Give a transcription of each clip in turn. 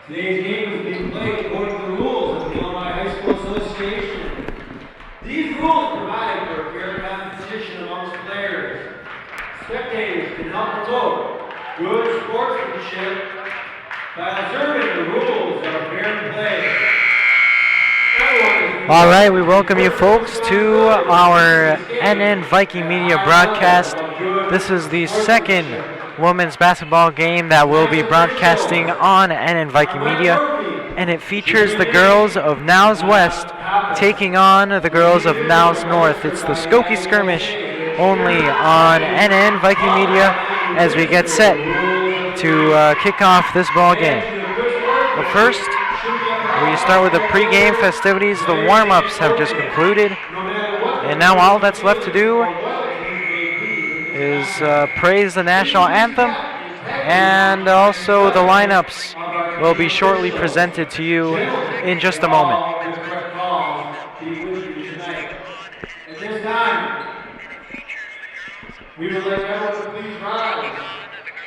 Today's game is being played according to the rules of the Illinois High School Association. These rules provide for fair competition amongst players. Spectators can help promote good sportsmanship by observing the rules of fair play. All right, we welcome you folks to our NN Viking Media broadcast. This is the second women's basketball game that we'll be broadcasting on NN Viking Media, and it features the girls of Niles West taking on the girls of Niles North. It's the Skokie skirmish only on NN Viking Media as we get set to kick off this ball game. But first, we start with the pregame festivities. The warm-ups have just concluded, and now all that's left to do is praise the national anthem, and also the lineups will be shortly presented to you in just a moment. At this time, we would like everyone to please rise,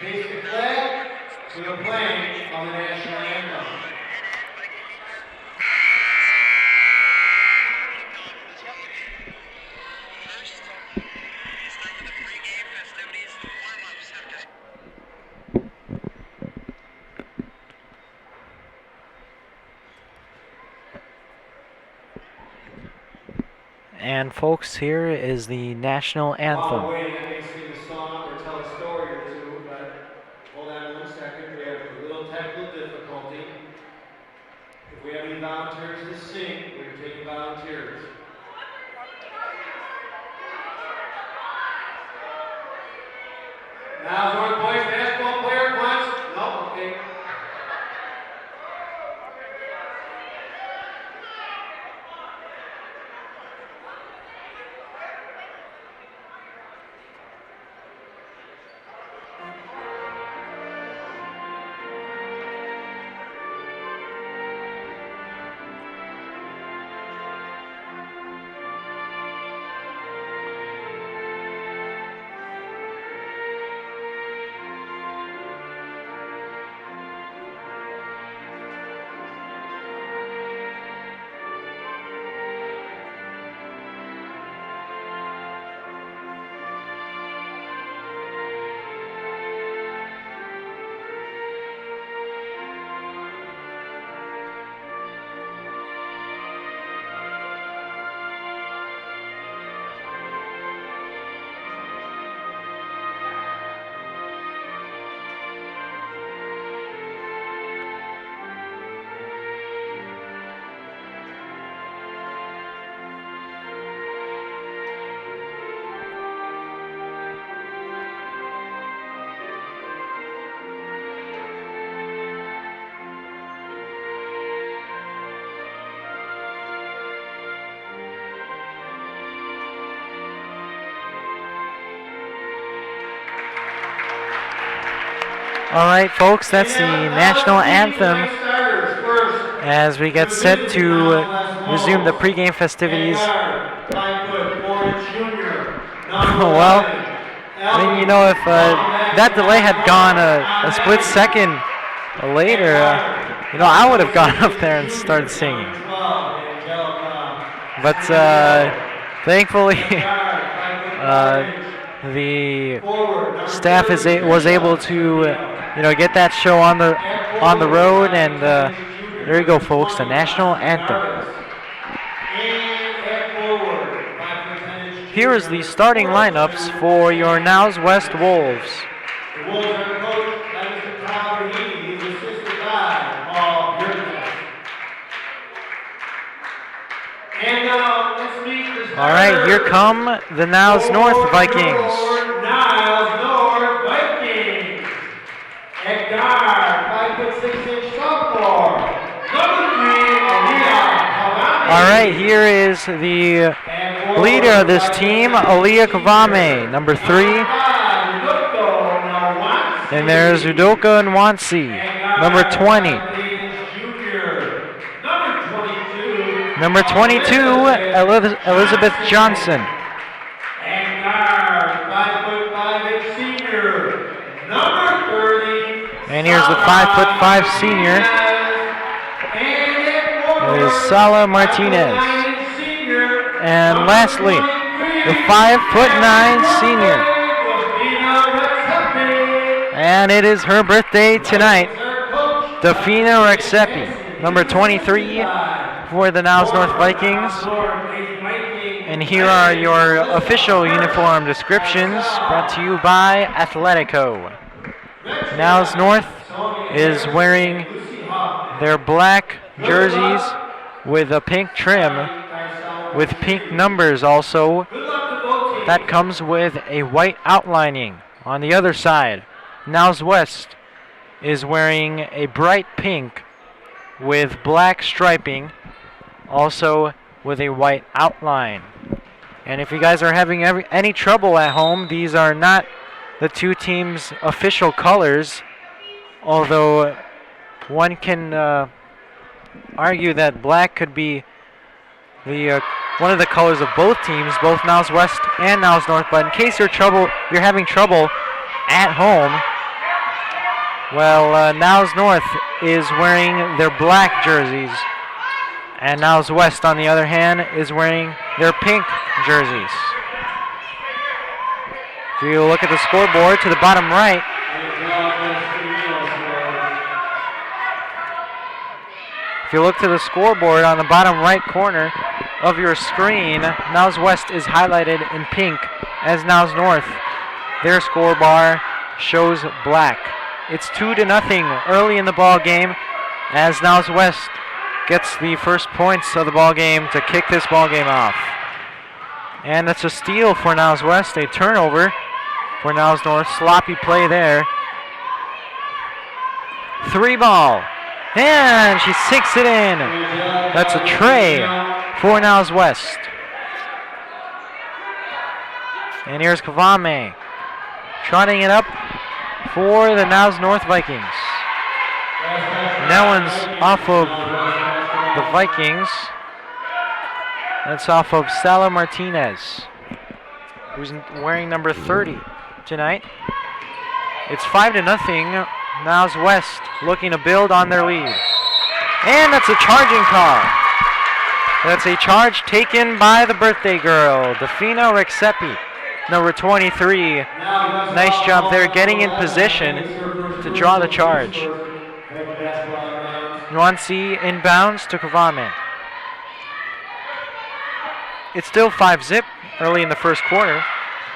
face the flag, we are playing on the national anthem. And folks, here is the national anthem. While we're waiting, I may sing a song or tell a story or two, but hold on 1 second. We have a little technical difficulty. If we have any volunteers to sing, we're taking volunteers. Now, North Boys basketball player wants? No, okay. All right, folks, that's the national anthem as we get set to resume the pregame festivities. Well, I mean, you know, if that delay had gone a split second later, you know, I would have gone up there and started singing. But thankfully, the staff was able to get that show on the road, and there you go, folks, the national anthem. Here is the starting lineups for your Niles West Wolves. The Wolves are coached by Mr. Tyler Heaney. He's assisted by Paul Bierman. And now let's meet the starters. All right, here come the Niles North Vikings. Niles North Vikings. At guard, 5'6" sophomore. Number 3, Aaliyah. All right, here is the leader of this team, Aaliyah Kavame, number 3. And there's Udoka Nwansi, number 20. Number 22, Elizabeth Johnson. And guard, 5'5" senior, number 30. And here's the 5'5" senior, is Sala Martinez. And lastly, the 5'9" senior. And it is her birthday tonight, Dafina Rexepi, number 23 for the Niles North Vikings. And here are your official uniform descriptions brought to you by Athletico. Niles North is wearing their black jerseys with a pink trim with pink numbers also. That comes with a white outlining. On the other side, Niles West is wearing a bright pink with black striping, also with a white outline. And if you guys are having any trouble at home, these are not the two teams' official colors, although one can argue that black could be the one of the colors of both teams, both Niles West and Niles North. But in case you're having trouble at home, well, Niles North is wearing their black jerseys, and Niles West, on the other hand, is wearing their pink jerseys. If you look at the scoreboard to the bottom right, if you look to the scoreboard on the bottom right corner of your screen, Niles West is highlighted in pink, as Niles North, their score bar shows black. It's 2-0 early in the ball game, as Niles West gets the first points of the ball game to kick this ball game off. And it's a steal for Niles West, a turnover for Niles North. Sloppy play there. 3-ball. And she sinks it in. That's a tray for Niles West. And here's Kavame trotting it up for the Niles North Vikings. And that one's off of the Vikings. That's off of Sala Martinez, who's wearing number 30 tonight. It's 5-0. Niles West looking to build on their lead. And that's a charging call. That's a charge taken by the birthday girl, Dafina Rexepi, number 23. Nice job there getting in position to draw the charge. Nuancy inbounds to Kavame. It's still 5-0 early in the first quarter.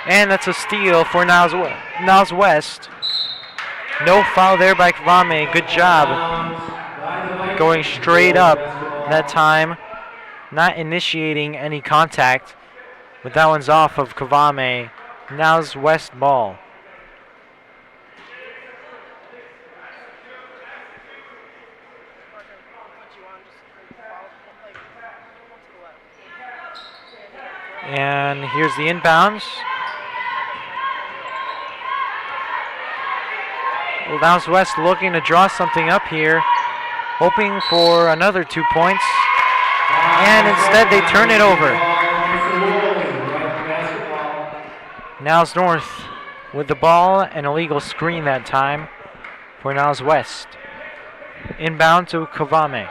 And that's a steal for Niles West. No foul there by Kavame. Good job going straight up that time. Not initiating any contact. But that one's off of Kavame. Niles West ball. And here's the inbounds. Well, Niles West looking to draw something up here, hoping for another 2 points. And instead they turn it over. Niles North with the ball, an illegal screen that time for Niles West. Inbound to Kavame.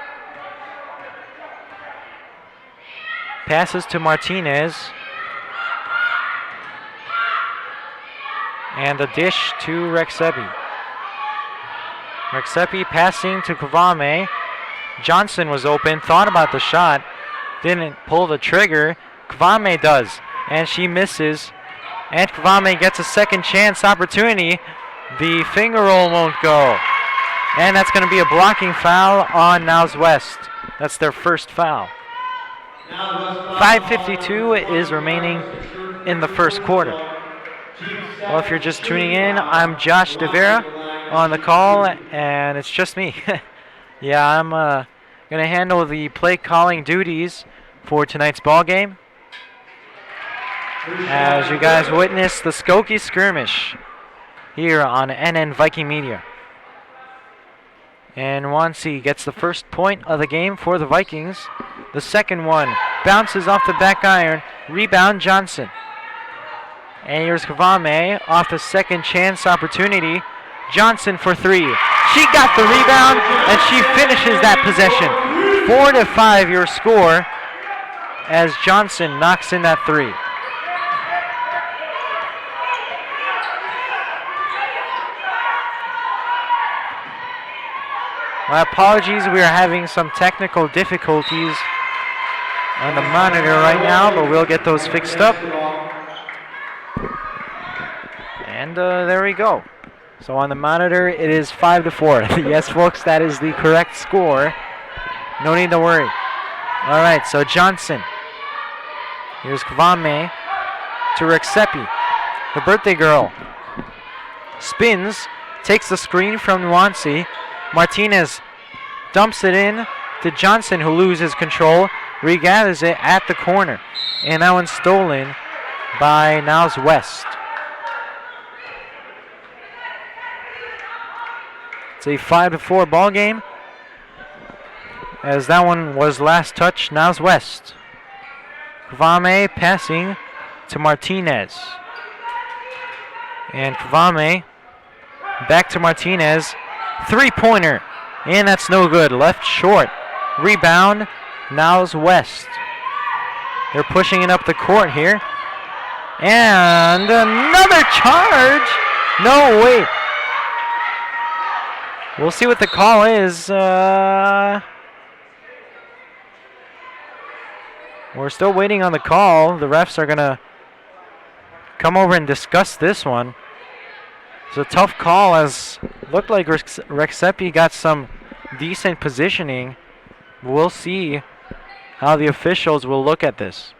Passes to Martinez. And a dish to Rexepi. Rexepi passing to Kavame. Johnson was open, thought about the shot, didn't pull the trigger. Kavame does, and she misses. And Kavame gets a second chance opportunity. The finger roll won't go. And that's going to be a blocking foul on Niles West. That's their first foul. 5:52 is remaining in the first quarter. Well, if you're just tuning in, I'm Josh DeVera on the call, and it's just me. Yeah, I'm going to handle the play calling duties for tonight's ball game. As you guys witness the Skokie skirmish here on NN Viking Media. And Wansi gets the first point of the game for the Vikings. The second one bounces off the back iron. Rebound Johnson. And here's Kavame off the second chance opportunity. Johnson for three. She got the rebound and she finishes that possession. 4-5 your score as Johnson knocks in that three. My apologies, we are having some technical difficulties on the monitor right now, but we'll get those fixed up. And there we go. So on the monitor, it is 5-4. Yes, folks, that is the correct score. No need to worry. All right, so Johnson. Here's Kvame to Rexepi, the birthday girl. Spins, takes the screen from Nuancy. Martinez dumps it in to Johnson, who loses control, regathers it at the corner. And that one's stolen by Niles West. It's a 5-4 ball game, as that one was last touch Niles West. Kvame passing to Martinez. And Kvame back to Martinez. Three-pointer. And that's no good. Left short. Rebound, Niles West. They're pushing it up the court here. And another charge. No, wait. We'll see what the call is. We're still waiting on the call. The refs are going to come over and discuss this one. It's a tough call, as looked like Rexepi got some decent positioning. We'll see how the officials will look at this.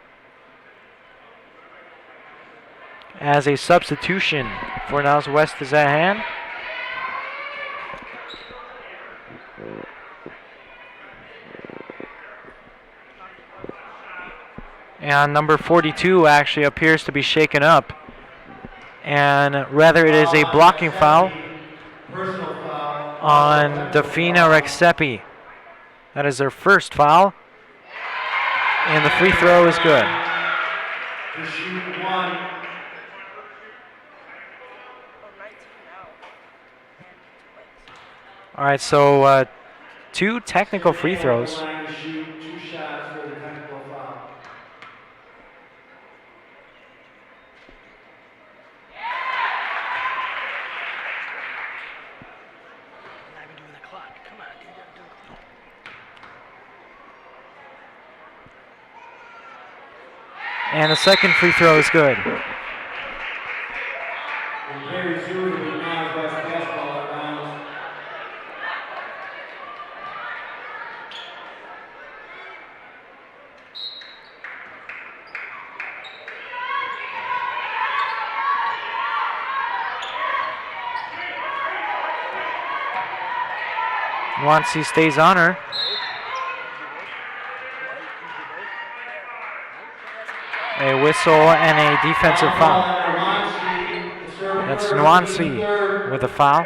As a substitution for Niles West is at hand. And number 42 actually appears to be shaken up. And rather it is a blocking foul on Defina Rexepi. That is their first foul. And the free throw is good. All right, so two technical free throws. And the second free throw is good. Nuancy stays on her. A whistle and a defensive foul. That's Nuancy with a foul.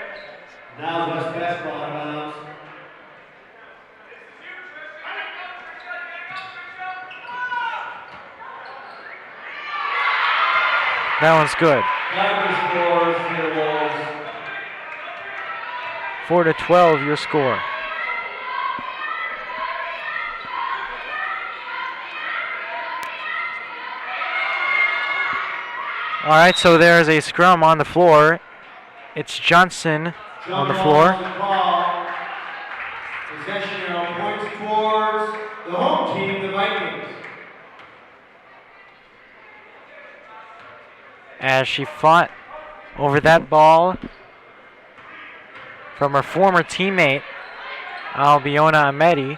That one's good. 4-12 your score. All right, so there's a scrum on the floor. It's Johnson on the floor. Possession of points towards the home team, the Vikings. As she fought over that ball from her former teammate, Albiona Amedi.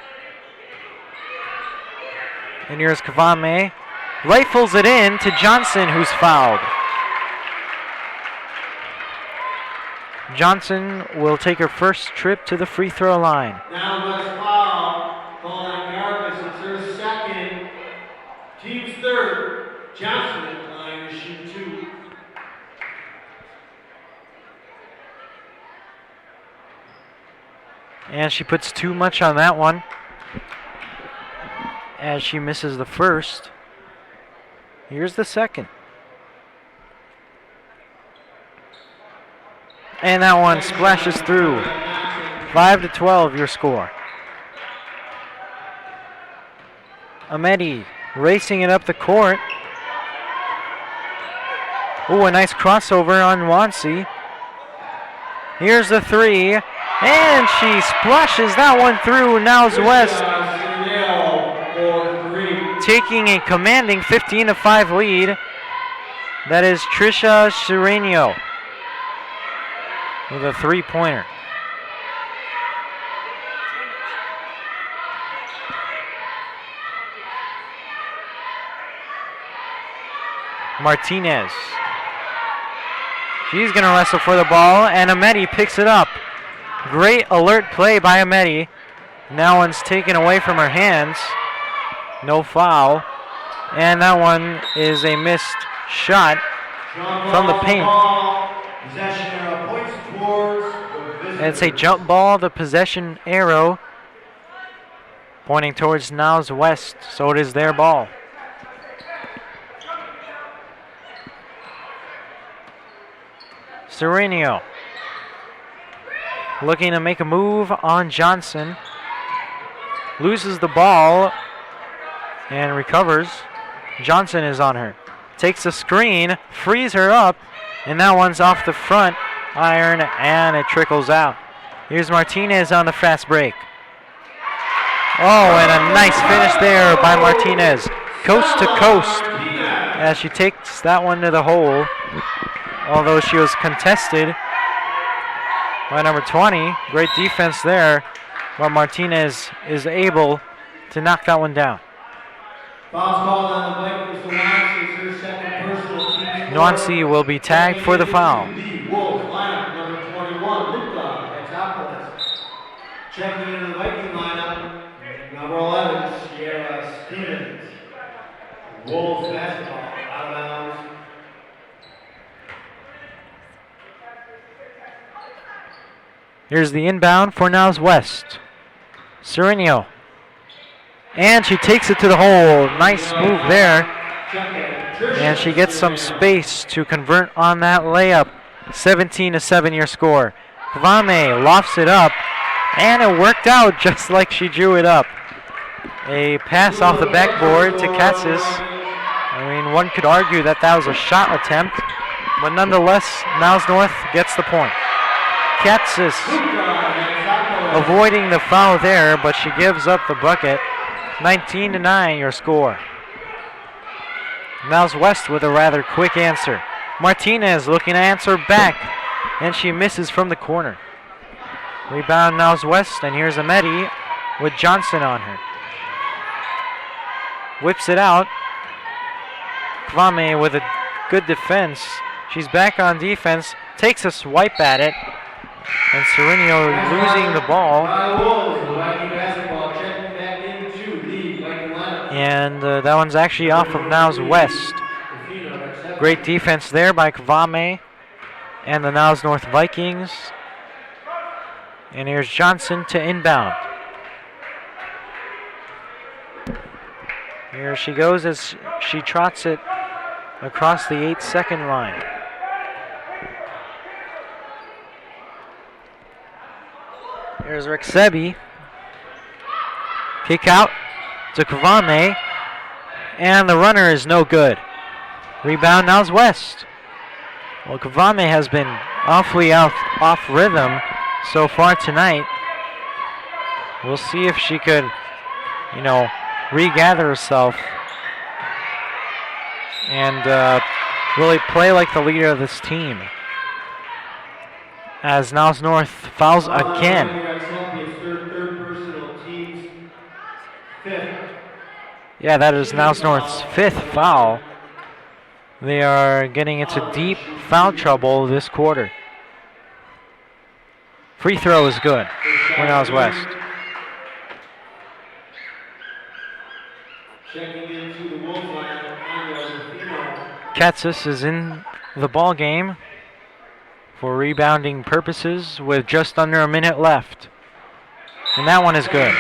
And here's Kvame. Rifles it in to Johnson, who's fouled. Johnson will take her first trip to the free throw line. Now let's foul. Calling Yarvis. It's her second. Team's third. Johnson at the line to shoot two. And she puts too much on that one, as she misses the first. Here's the second. And that one splashes through. 5-12 your score. Amedi racing it up the court. Ooh, a nice crossover on Wansi. Here's the three, and she splashes that one through. Niles West taking a commanding 15-5 lead. That is Trisha Sereno with a three-pointer. Martinez. She's going to wrestle for the ball, and Amedi picks it up. Great alert play by Amedi. Now one's taken away from her hands. No foul. And that one is a missed shot from the paint. It's a jump ball, the possession arrow pointing towards Niles West, so it is their ball. Sereno looking to make a move on Johnson. Loses the ball and recovers. Johnson is on her. Takes a screen, frees her up, and that one's off the front iron and it trickles out. Here's Martinez on the fast break. Oh, and a nice finish there by Martinez. Coast to coast as she takes that one to the hole. Although she was contested by number 20. Great defense there, but Martinez is able to knock that one down. Nuancy will be tagged for the foul. Checking into the Viking lineup, number 11, Sierra Stevens. Wolves basketball, out of bounds. Here's the inbound for Niles West. Sereno. And she takes it to the hole. Nice move there. And she gets some space to convert on that layup. 17-7 your score. Kvame lofts it up. And it worked out just like she drew it up. A pass off the backboard to Katsis. I mean, one could argue that that was a shot attempt. But nonetheless, Niles North gets the point. Katsis avoiding the foul there, but she gives up the bucket. 19-9 your score. Niles West with a rather quick answer. Martinez looking to answer back, and she misses from the corner. Rebound Niles West, and here's Amedi with Johnson on her. Whips it out. Kwame with a good defense. She's back on defense, takes a swipe at it, and Sereno losing the ball. And that one's actually off of Niles West. Great defense there by Kvame and the Niles North Vikings. And here's Johnson to inbound. Here she goes as she trots it across the 8-second line. Here's Rick Sebi. Kick out to Kvame. And the runner is no good. Rebound Niles West. Well, Kvame has been awfully off rhythm so far tonight. We'll see if she could, regather herself and really play like the leader of this team. As Niles North fouls again. Yeah, that is Niles North's 5th foul. They are getting into deep foul trouble this quarter. Free throw is good for Niles West. Katsis is in the ball game for rebounding purposes with just under a minute left. And that one is good.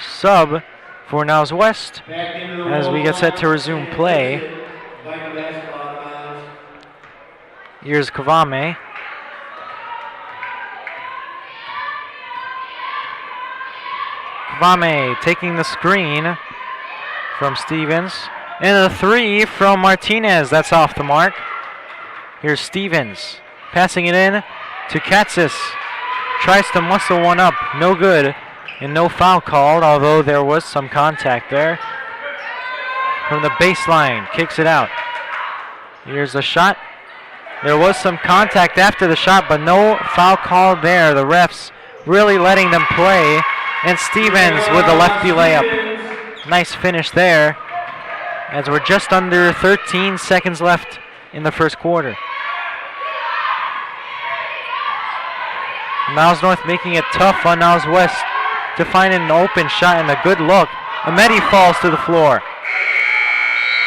Sub for Niles West as we get set to resume play. Here's Kvame. Kvame taking the screen from Stevens. And a 3 from Martinez. That's off the mark. Here's Stevens passing it in to Katsis. Tries to muscle one up. No good. And no foul called, although there was some contact there. From the baseline, kicks it out. Here's the shot. There was some contact after the shot, but no foul called there. The refs really letting them play. And Stevens with the lefty layup. Nice finish there, as we're just under 13 seconds left in the first quarter. Niles North making it tough on Niles West to find an open shot and a good look. Ameti falls to the floor.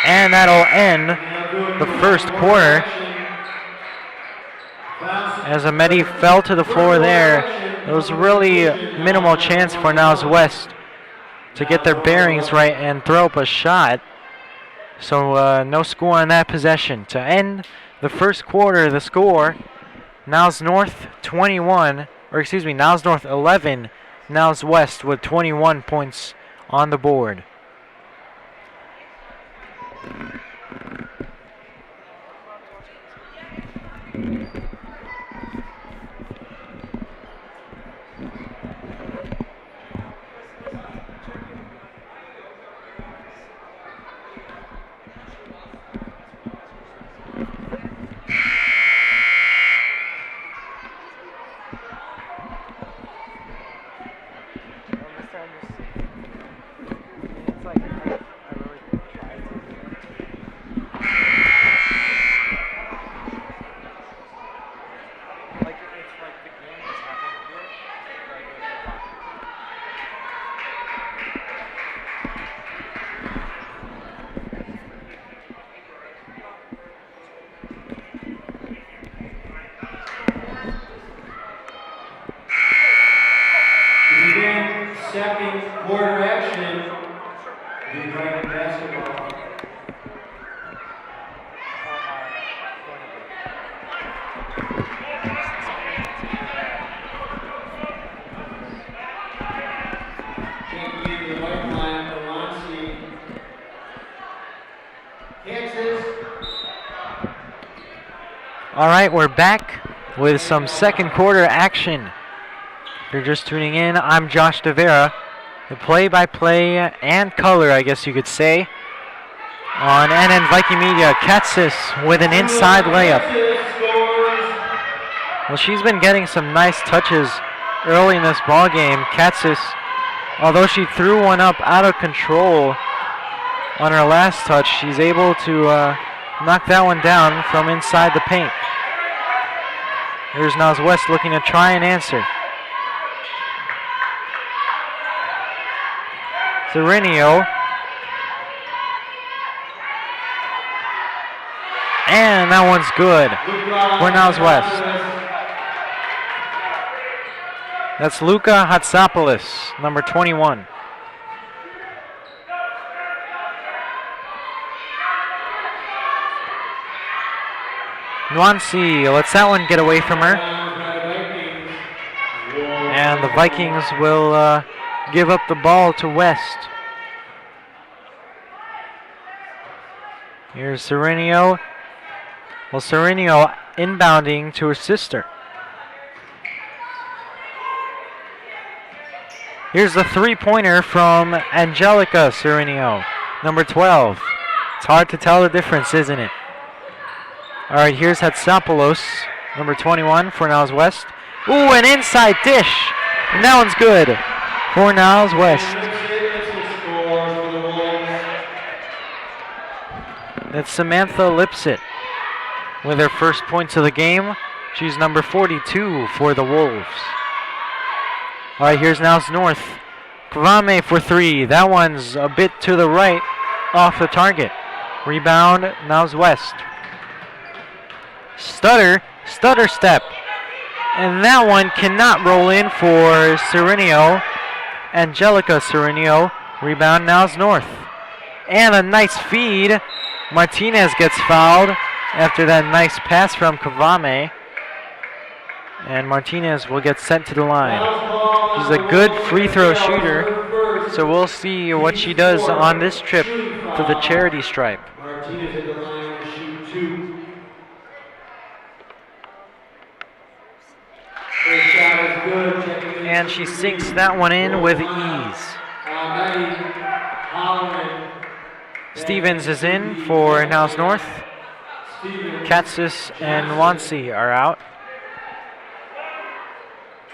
And that'll end the first quarter. As Ameti fell to the floor there, there was really minimal chance for Niles West to get their bearings right and throw up a shot. So no score on that possession. To end the first quarter, the score, Niles North 21, or excuse me, Niles North 11, Niles West with 21 points on the board. Second quarter action. The Viking basketball. Can't get the white line for Lonsi. Kansas. All right, we're back with some second quarter action. If you're just tuning in, I'm Josh DeVera, the play-by-play and color, I guess you could say, on NN Viking Media. Katsis with an inside layup. Well, she's been getting some nice touches early in this ball game. Katsis, although she threw one up out of control on her last touch, she's able to knock that one down from inside the paint. Here's Niles West looking to try and answer. Serenio. And that one's good for Niles West. That's Luka Hatsopoulos, number 21. Nwansi lets that one get away from her. And the Vikings will give up the ball to West. Here's Serenio. Well, Serenio inbounding to her sister. Here's the three-pointer from Angelica Serenio, number 12. It's hard to tell the difference, isn't it? All right, here's Hatsopoulos, number 21 for Niles West. Ooh, an inside dish. And that one's good for Niles West. That's Samantha Lipsett with her first points of the game. She's number 42 for the Wolves. All right, here's Niles North. Kvame for three. That one's a bit to the right off the target. Rebound, Niles West. Stutter step. And that one cannot roll in for Serenio. Angelica Serenio. Rebound, Niles North. And a nice feed. Martinez gets fouled after that nice pass from Kvame. And Martinez will get sent to the line. He's a good free throw shooter. So we'll see what she does on this trip to the charity stripe. Martinez at the line to shoot 2. First shot is good. Checking in And she sinks that one in with ease. Stevens is in for Niles North. Katsis and Wansi are out.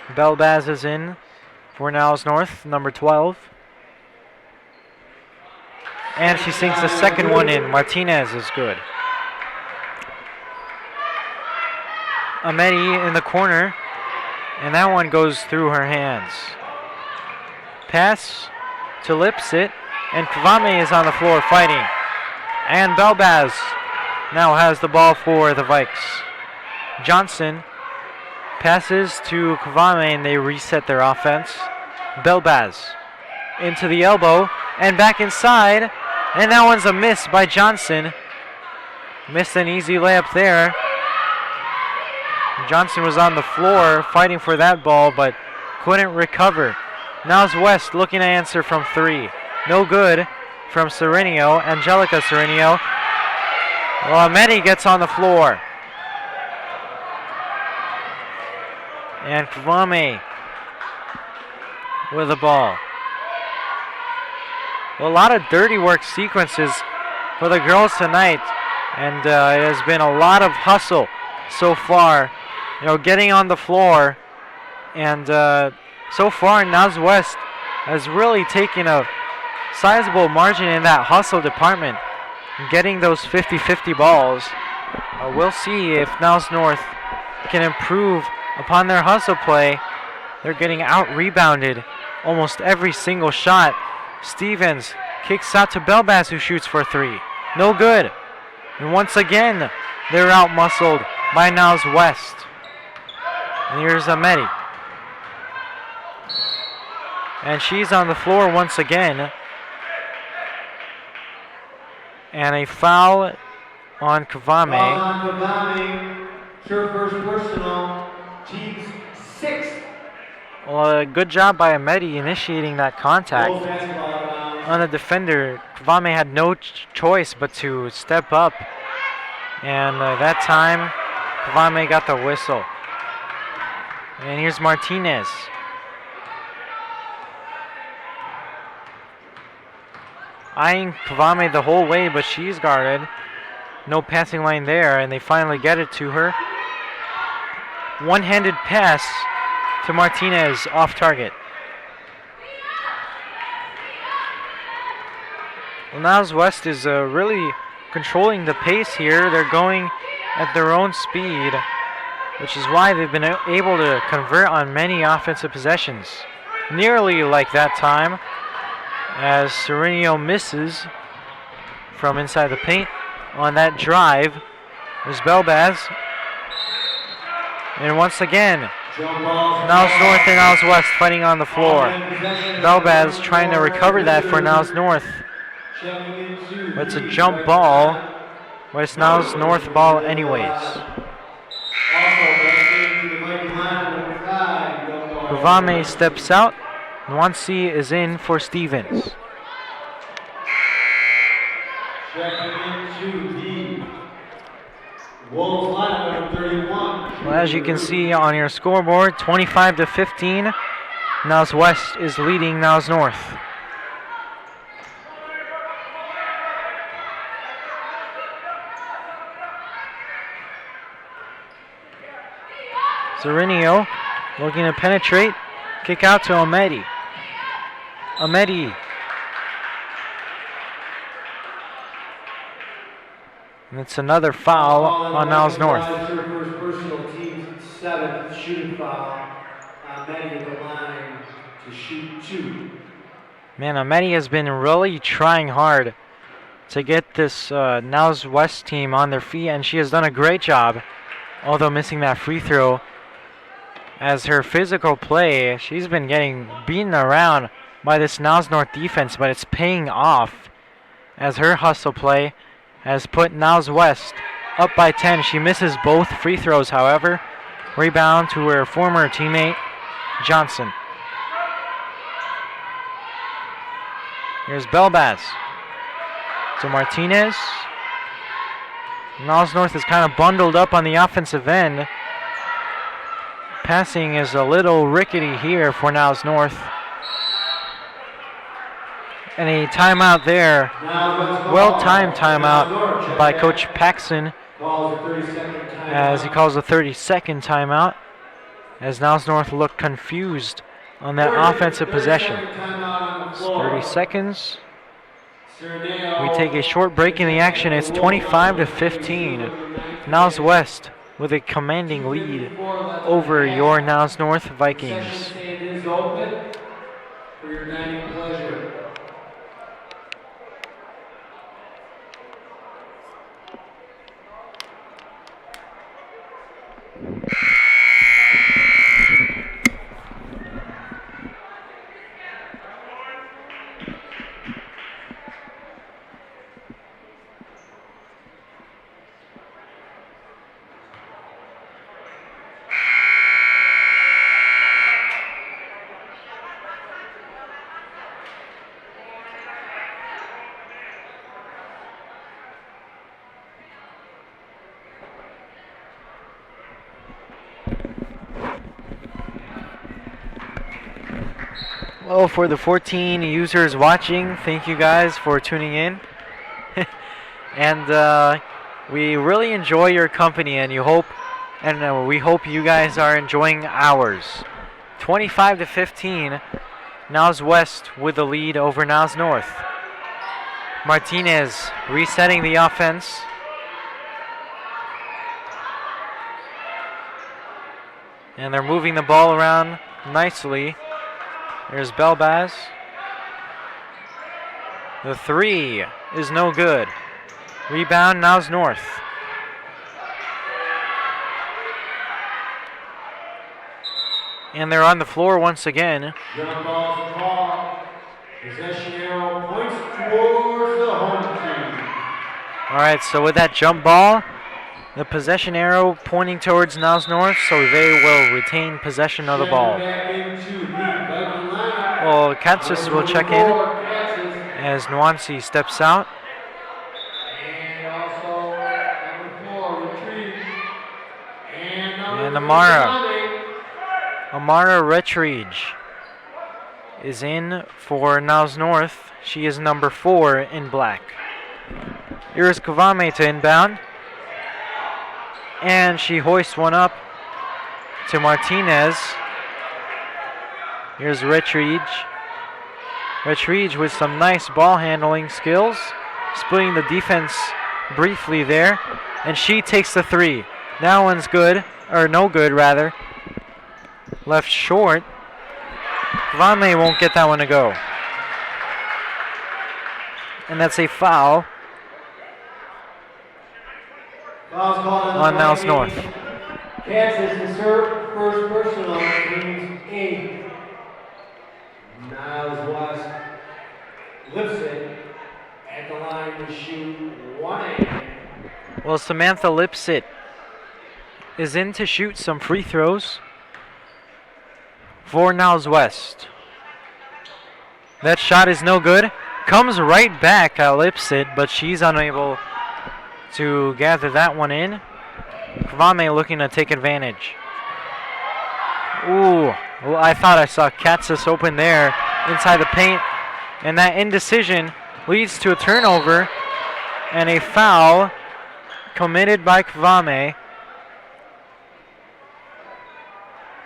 Belbaz is in for Niles North, number 12. And she sinks the second one in. Martinez is good. Ameti in the corner, and that one goes through her hands. Pass to Lipsit, and Kvame is on the floor fighting. And Belbaz now has the ball for the Vikes. Johnson passes to Kvame, and they reset their offense. Belbaz into the elbow, and back inside, and that one's a miss by Johnson. Missed an easy layup there. Johnson was on the floor fighting for that ball, but couldn't recover. Niles West looking to answer from 3. No good from Serenio, Angelica Serenio. Well, Ameti gets on the floor. And Kvame with the ball. Well, a lot of dirty work sequences for the girls tonight, and it has been a lot of hustle so far. You know, getting on the floor, and so far Niles West has really taken a sizable margin in that hustle department, getting those 50-50 balls. We'll see if Niles North can improve upon their hustle play. They're getting out-rebounded almost every single shot. Stevens kicks out to Belbaz, who shoots for 3. No good. And once again, they're out-muscled by Niles West. And here's Ameti. And she's on the floor once again. And a foul on Kvame. Foul on Kvame. Her first personal. Team's 6th. Well, a good job by Ameti initiating that contact on the defender. Kvame had no choice but to step up. And that time, Kvame got the whistle. And here's Martinez. Eyeing Kvame the whole way, but she's guarded. No passing lane there, and they finally get it to her. One-handed pass to Martinez off target. Well, Niles West is really controlling the pace here. They're going at their own speed, which is why they've been able to convert on many offensive possessions. Nearly like that time, as Serenio misses from inside the paint on that drive. There's Belbaz. And once again, Niles North and Niles West fighting on the floor. Belbaz trying to recover that for Niles North. But it's a jump ball, but it's Niles North ball anyways. Kvame steps out. Nwansi is in for Stevens. Well, as you can see on your scoreboard, 25-15. Niles West is leading Niles North. Serenio looking to penetrate. Kick out to Ameti. Ameti. And it's another foul on Niles North. Personal team's 7th shooting foul. Ameti at the line to shoot 2. Man, Ameti has been really trying hard to get this Niles West team on their feet, and she has done a great job, although missing that free throw. As her physical play, she's been getting beaten around by this Niles North defense, but it's paying off as her hustle play has put Niles West up by 10. She misses both free throws, however. Rebound to her former teammate, Johnson. Here's Belbaz to Martinez. Niles North is kind of bundled up on the offensive end. Passing is a little rickety here for Niles North. And a timeout there. Well-timed timeout by Coach Paxson as he calls a 30-second timeout as Niles North look confused on that offensive possession. 30 seconds. We take a short break in the action. It's 25-15. Niles West with a commanding lead over your Niles North Vikings. Well, for the 14 users watching, thank you guys for tuning in. And we really enjoy your company, and we hope you guys are enjoying ours. 25-15, Niles West with the lead over Niles North. Martinez resetting the offense. And they're moving the ball around nicely. There's Belbaz. The three is no good. Rebound, Niles North. And they're on the floor once again. Jump ball's call. Possession arrow points towards the home team. All right, so with that jump ball, the possession arrow pointing towards Niles North, so they will retain possession of the ball. Well, Katsis will check in as Nwansi steps out. And also number 4, retrieve. And Amara Retriege is in for Niles North. She is number 4 in black. Here's Kavame to inbound. And she hoists one up to Martinez. Here's Retriege. Retriege with some nice ball handling skills. Splitting the defense briefly there. And she takes the three. That one's good. Or no good, rather. Left short. Vame won't get that one to go. And that's a foul on Niles North. Kansas to serve first personal means 8. Niles West lifts it at the line to shoot 1A. Well, Samantha Lipsit is in to shoot some free throws for Niles West. That shot is no good. Comes right back at Lipsit, but she's unable to gather that one in. Kvame looking to take advantage. Ooh, well, I thought I saw Katsis open there inside the paint. And that indecision leads to a turnover and a foul committed by Kvame.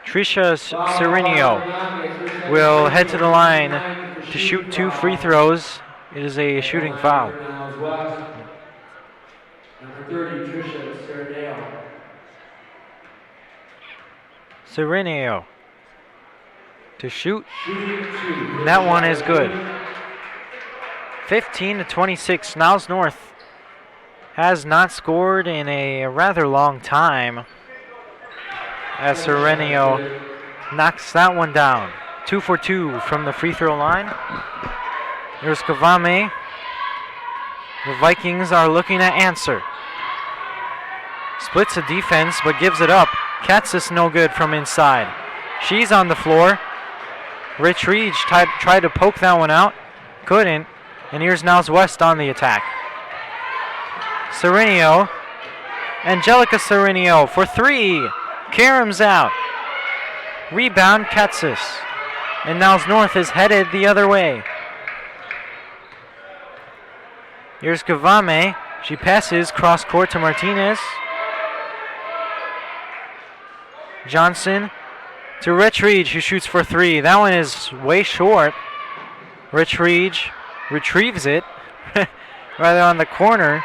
Trisha Sirinio will head to the line to shoot 2 free throws. It is a shooting foul. Number 30, Trisha Sirinio. Sirinio to shoot. And that one is good. 15-26. Niles North has not scored in a rather long time as Sirinio knocks that one down. 2 for 2 from the free throw line. Here's Kavame. The Vikings are looking to answer. Splits the defense but gives it up. Katsis no good from inside. She's on the floor. Retriege tried to poke that one out. couldn't. And here's Niles West on the attack. Serenio. Angelica Serenio for 3. Karam's out. Rebound, Katsis. And Niles North is headed the other way. Here's Kavame. She passes cross court to Martinez. Johnson to Rich Reed, who shoots for 3. That one is way short. Rich Reed retrieves it rather on the corner.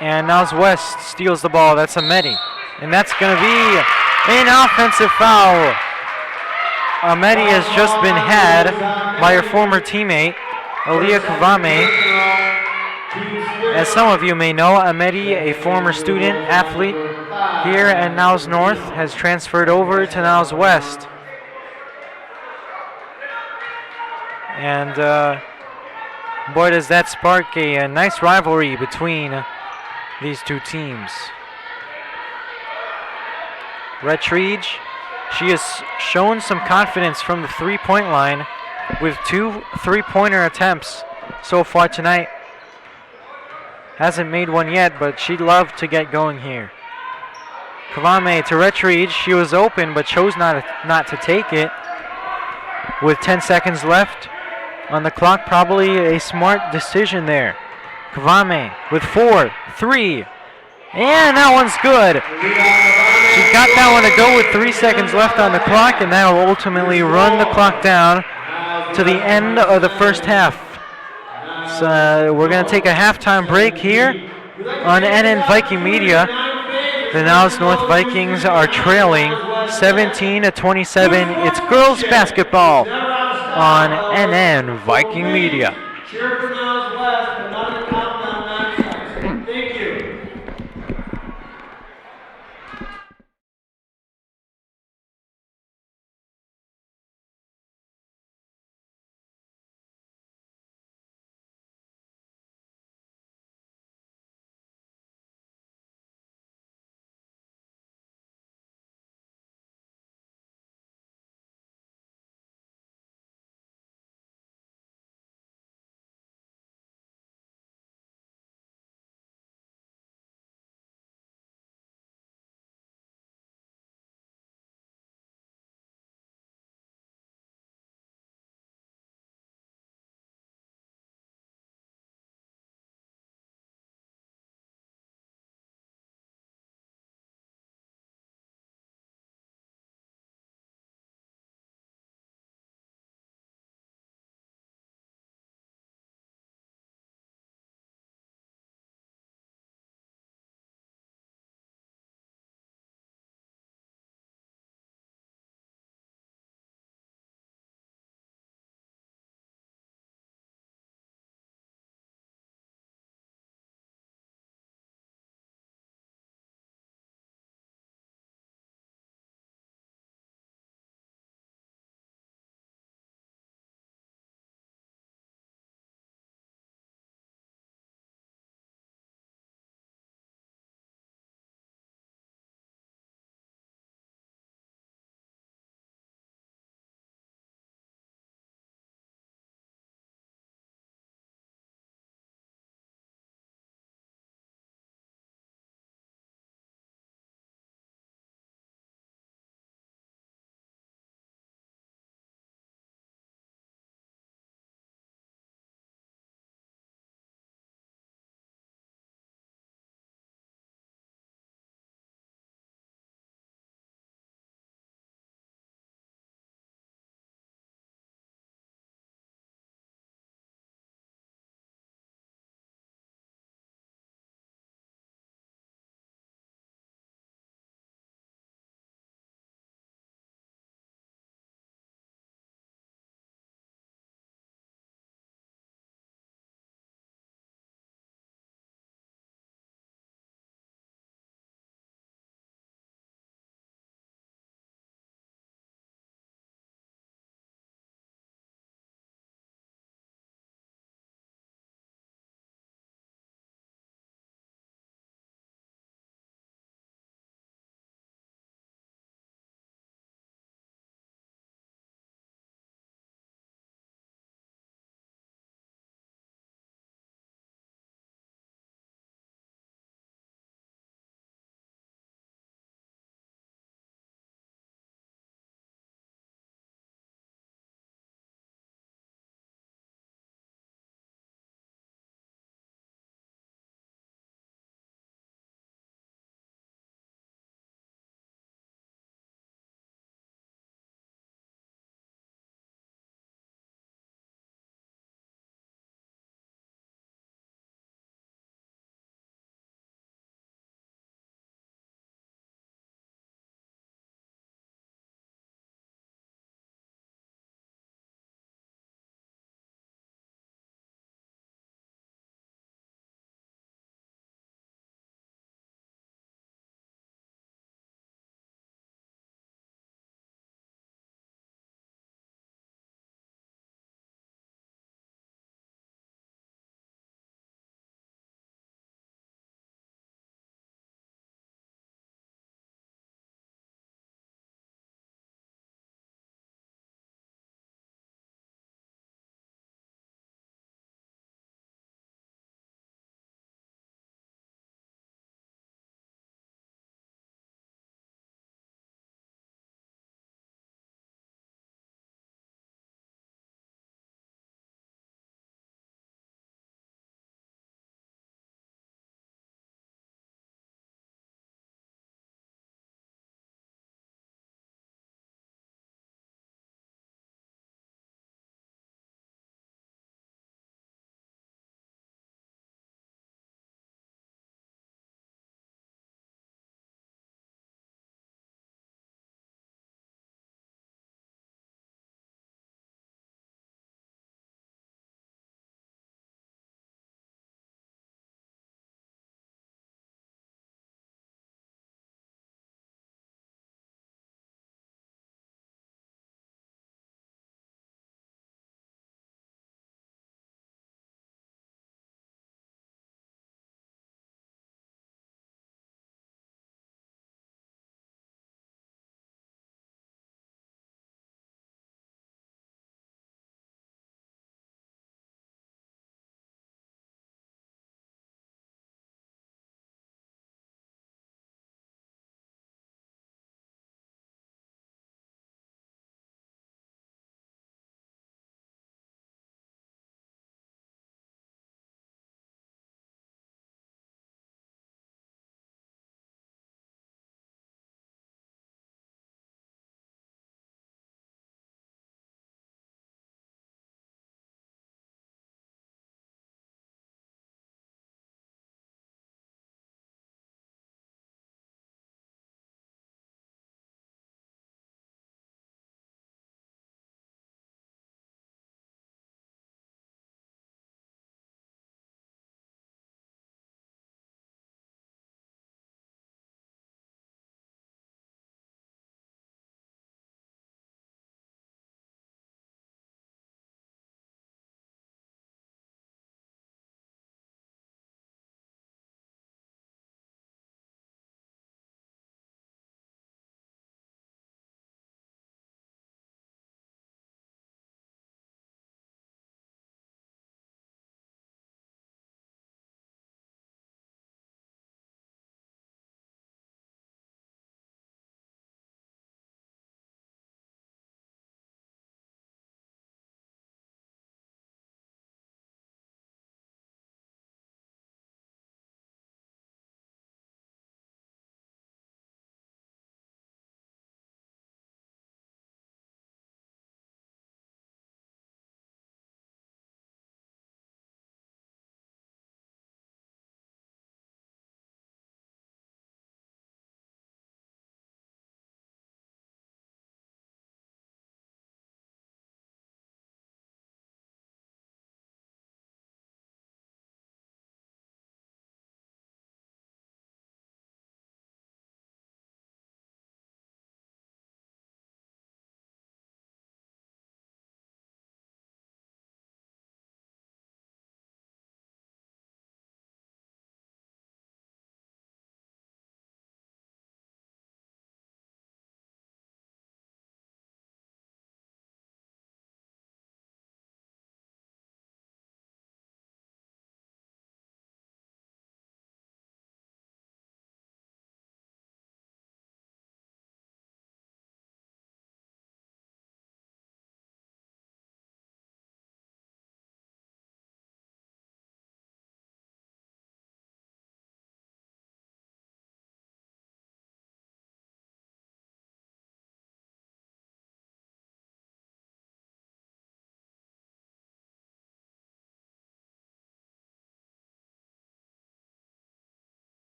And Niles West steals the ball. That's Ameti. And that's going to be an offensive foul. Ameti has just been had by her former teammate, Aaliyah Kavame. As some of you may know, Ameti, a former student athlete here at Niles North, has transferred over to Niles West. And boy, does that spark a nice rivalry between these two teams. Retriege, she has shown some confidence from the three-point line with 2 three-pointer attempts so far tonight. Hasn't made one yet, but she'd love to get going here. Kavame to Retriege. She was open, but chose not to take it. With 10 seconds left on the clock, probably a smart decision there. Kavame with 4, 3, and that one's good. She got that one to go with 3 seconds left on the clock, and that will ultimately run the clock down to the end of the first half. So we're going to take a halftime break here on NN Viking Media. The Niles North Vikings are trailing 17-27. It's girls basketball on NN Viking Media.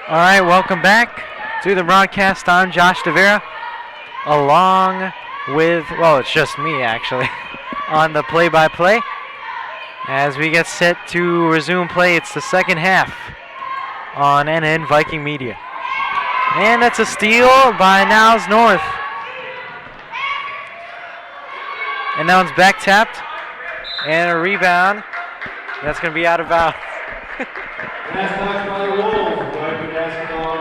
All right, welcome back to the broadcast. I'm Josh DeVera, along with, well, it's just me actually, on the play-by-play. As we get set to resume play, it's the second half on NN Viking Media. And that's a steal by Niles North. And that one's back tapped. And a rebound. That's going to be out of bounds. Last touch by the Wolves. Viking basketball.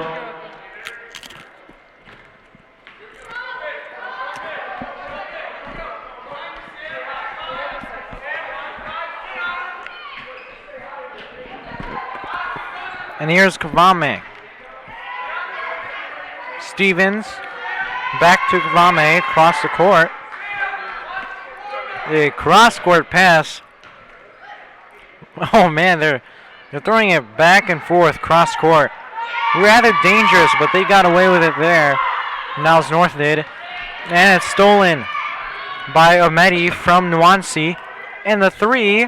And here's Kavame. Stevens back to Kavame across the court. The cross-court pass. Oh man, they're throwing it back and forth cross-court. Rather dangerous, but they got away with it there. Niles North did. And it's stolen by Omedi from Nwansi. And the three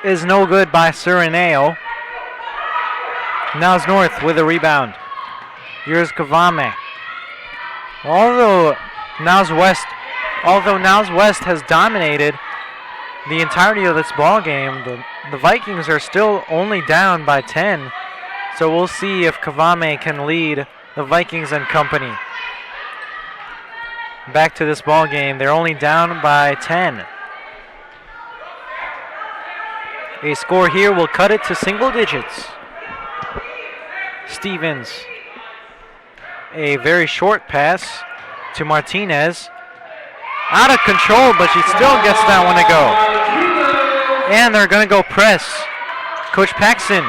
is no good by Surineo. Niles North with a rebound. Here's Kavame. Although Niles West has dominated the entirety of this ball game, the Vikings are still only down by 10. So we'll see if Kavame can lead the Vikings and company. Back to this ball game, they're only down by 10. A score here will cut it to single digits. Stevens, a very short pass to Martinez. Out of control, but she still gets that one to go. And they're going to go press. Coach Paxson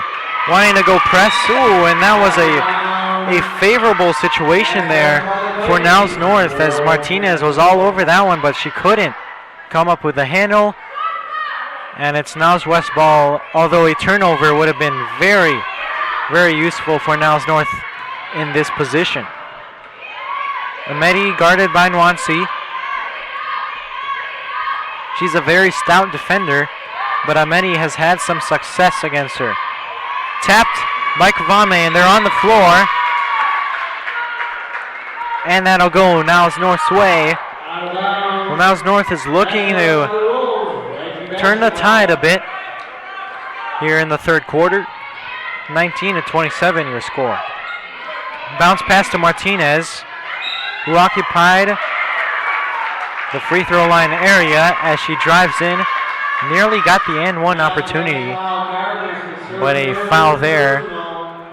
wanting to go press. Ooh, and that was a favorable situation there for Niles North, as Martinez was all over that one, but she couldn't come up with the handle. And it's Niles West ball, although a turnover would have been very, very useful for Niles North in this position. Omedi guarded by Nwansi. She's a very stout defender, but Omedi has had some success against her. Tapped by Kavame, and they're on the floor. And that'll go Niles North's way. Well, Niles North is looking to turn the tide a bit here in the third quarter. 19-27 your score. Bounce pass to Martinez, who occupied the free throw line area as she drives in. Nearly got the and one opportunity, but a foul there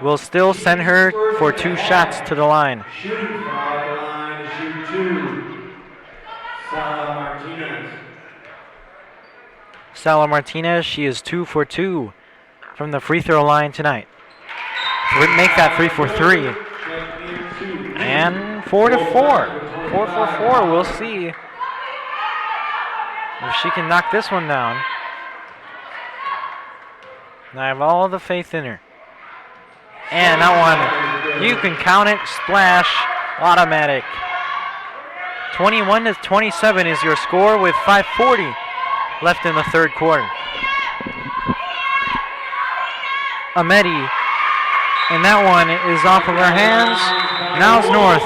will still send her for 2 shots to the line. Sala Martinez, she is 2 for 2 from the free throw line tonight. Make that 3 for 3. And 4 to 4. 4 for 4. We'll see if she can knock this one down. And I have all the faith in her. And that one, you can count it, splash, automatic. 21-27 is your score with 5:40 left in the third quarter. Omedi, and that one is off of her hands. Niles North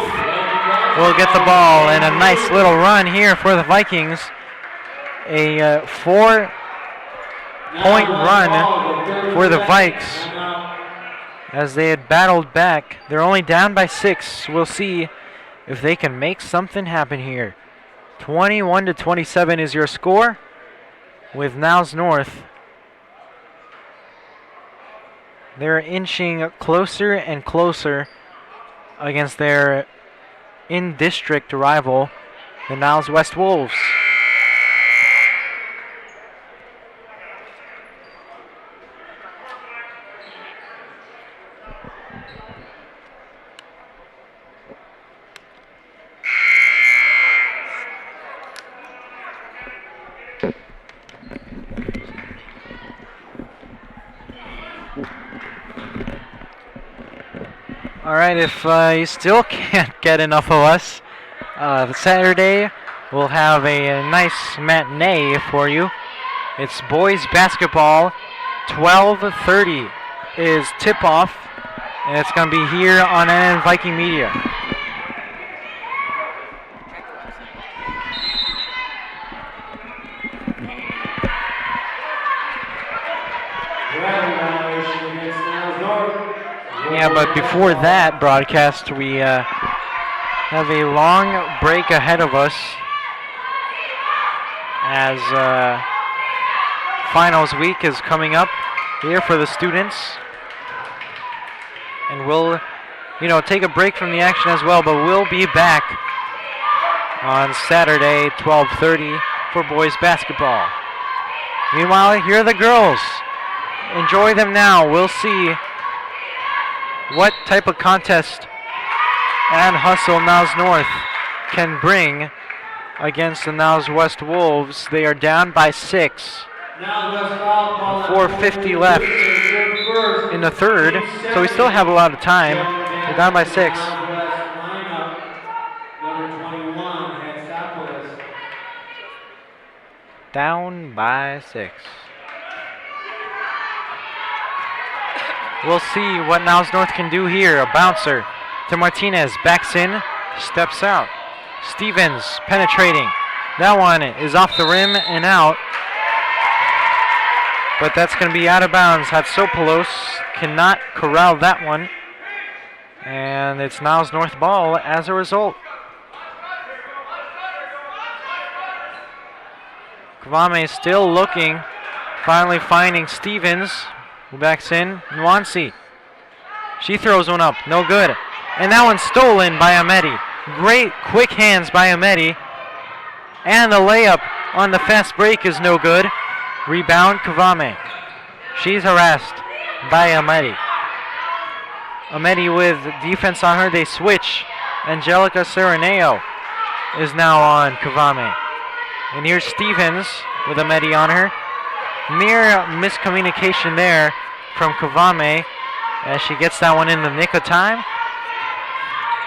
will get the ball, and a nice little run here for the Vikings. A 4-point run for the Vikes as they had battled back. They're only down by 6. We'll see if they can make something happen here. 21-27 is your score with Niles North. They're inching closer and closer against their in-district rival, the Niles West Wolves. All right, if you still can't get enough of us, Saturday we'll have a nice matinee for you. It's boys basketball. 12:30 is tip-off And it's going to be here on NN Viking Media. Yeah, but before that broadcast, we have a long break ahead of us as finals week is coming up here for the students. And we'll, take a break from the action as well, but we'll be back on Saturday, 12:30 for boys basketball. Meanwhile, here are the girls. Enjoy them now. We'll see what type of contest and hustle Niles North can bring against the Niles West Wolves. They are down by 6. 4:50 left in the third, so we still have a lot of time. They're down by 6. Down by 6. We'll see what Niles North can do here. A bouncer to Martinez. Backs in. Steps out. Stevens penetrating. That one is off the rim and out. But that's going to be out of bounds. Hatsopoulos cannot corral that one. And it's Niles North ball as a result. Kavame still looking. Finally finding Stevens. Who backs in? Nwansi. She throws one up. No good. And that one's stolen by Ameti. Great quick hands by Ameti. And the layup on the fast break is no good. Rebound Kavame. She's harassed by Ameti. Ameti with defense on her. They switch. Angelica Sereneo is now on Kavame. And here's Stevens with Ameti on her. Mere miscommunication there from Kavame as she gets that one in the nick of time.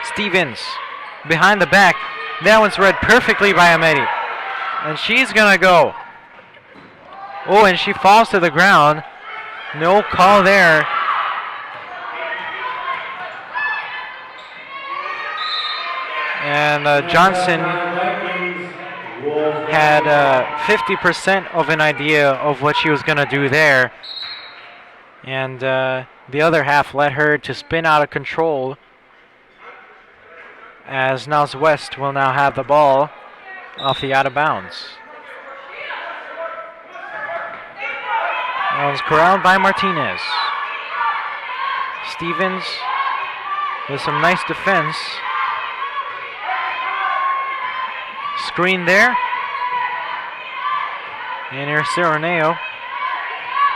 Stevens behind the back. That one's read perfectly by Ameti. And she's going to go. Oh, and she falls to the ground. No call there. And Johnson had 50% of an idea of what she was going to do there. And the other half led her to spin out of control as Niles West will now have the ball off the out of bounds. That was corralled by Martinez. Stevens with some nice defense. Screen there. And here's Sereneo.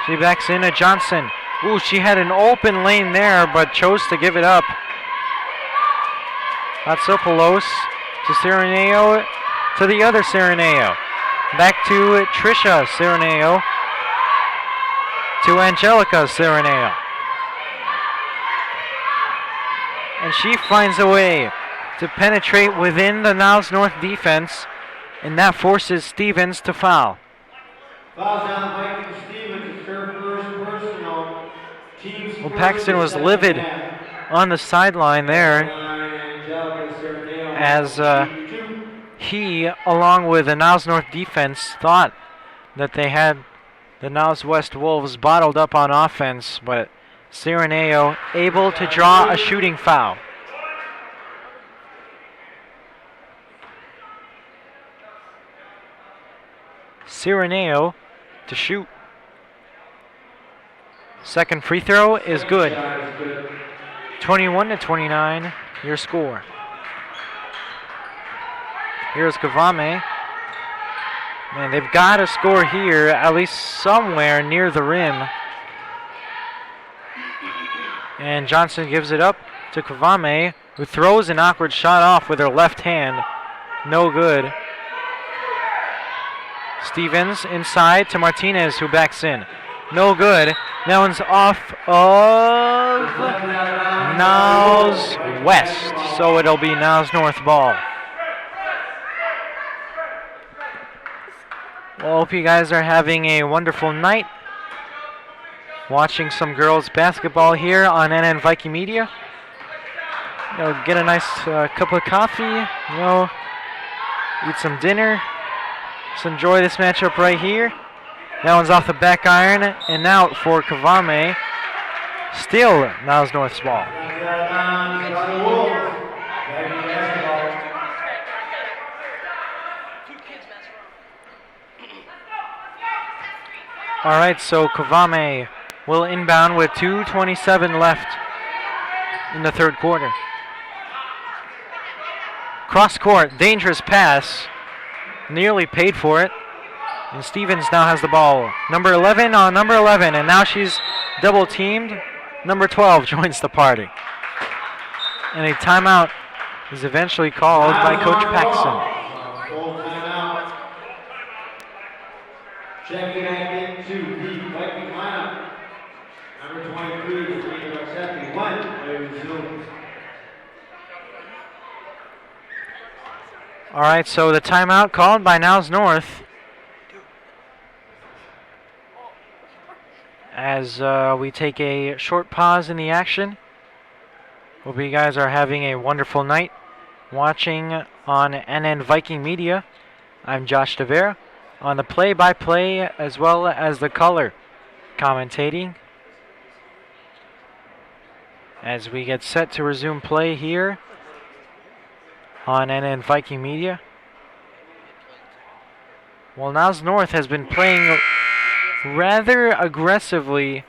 She backs in at Johnson. Ooh, she had an open lane there, but chose to give it up. Hatsopoulos to Sereneo, to the other Sereneo. Back to Trisha Sereneo. To Angelica Sereneo. And she finds a way to penetrate within the Niles North defense, and that forces Stevens to foul. Fouls down Viking Stevens, third first personal. Well, Paxton was livid on the sideline there as he, along with the Niles North defense, thought that they had the Niles West Wolves bottled up on offense, but Sereneo able to draw a shooting foul. Sereneo to shoot. Second free throw is good. 21-29, your score. Here's Kavame. Man, they've got to score here, at least somewhere near the rim. And Johnson gives it up to Kavame, who throws an awkward shot off with her left hand. No good. Stevens inside to Martinez, who backs in. No good. That one's off of Niles West, so it'll be Niles North ball. Well, hope you guys are having a wonderful night. watching some girls basketball here on NN Viking Media. Get a nice cup of coffee, eat some dinner. Just enjoy this matchup right here. That one's off the back iron and out for Kavame. Still Niles North's ball. All right, so Kavame will inbound with 2:27 left in the third quarter. Cross court, dangerous pass. Nearly paid for it. And Stevens now has the ball. Number 11 on number 11, and now she's double teamed. Number 12 joins the party. And a timeout is eventually called by Coach Paxson. Checking back into the Viking lineup. Number 23, Sabrina Rexetti, 1. All right, so the timeout called by Niles North. As we take a short pause in the action. Hope you guys are having a wonderful night watching on NN Viking Media. I'm Josh DeVera on the play-by-play as well as the color commentating. As we get set to resume play here on NN Viking Media. Well, Niles North has been playing rather aggressively,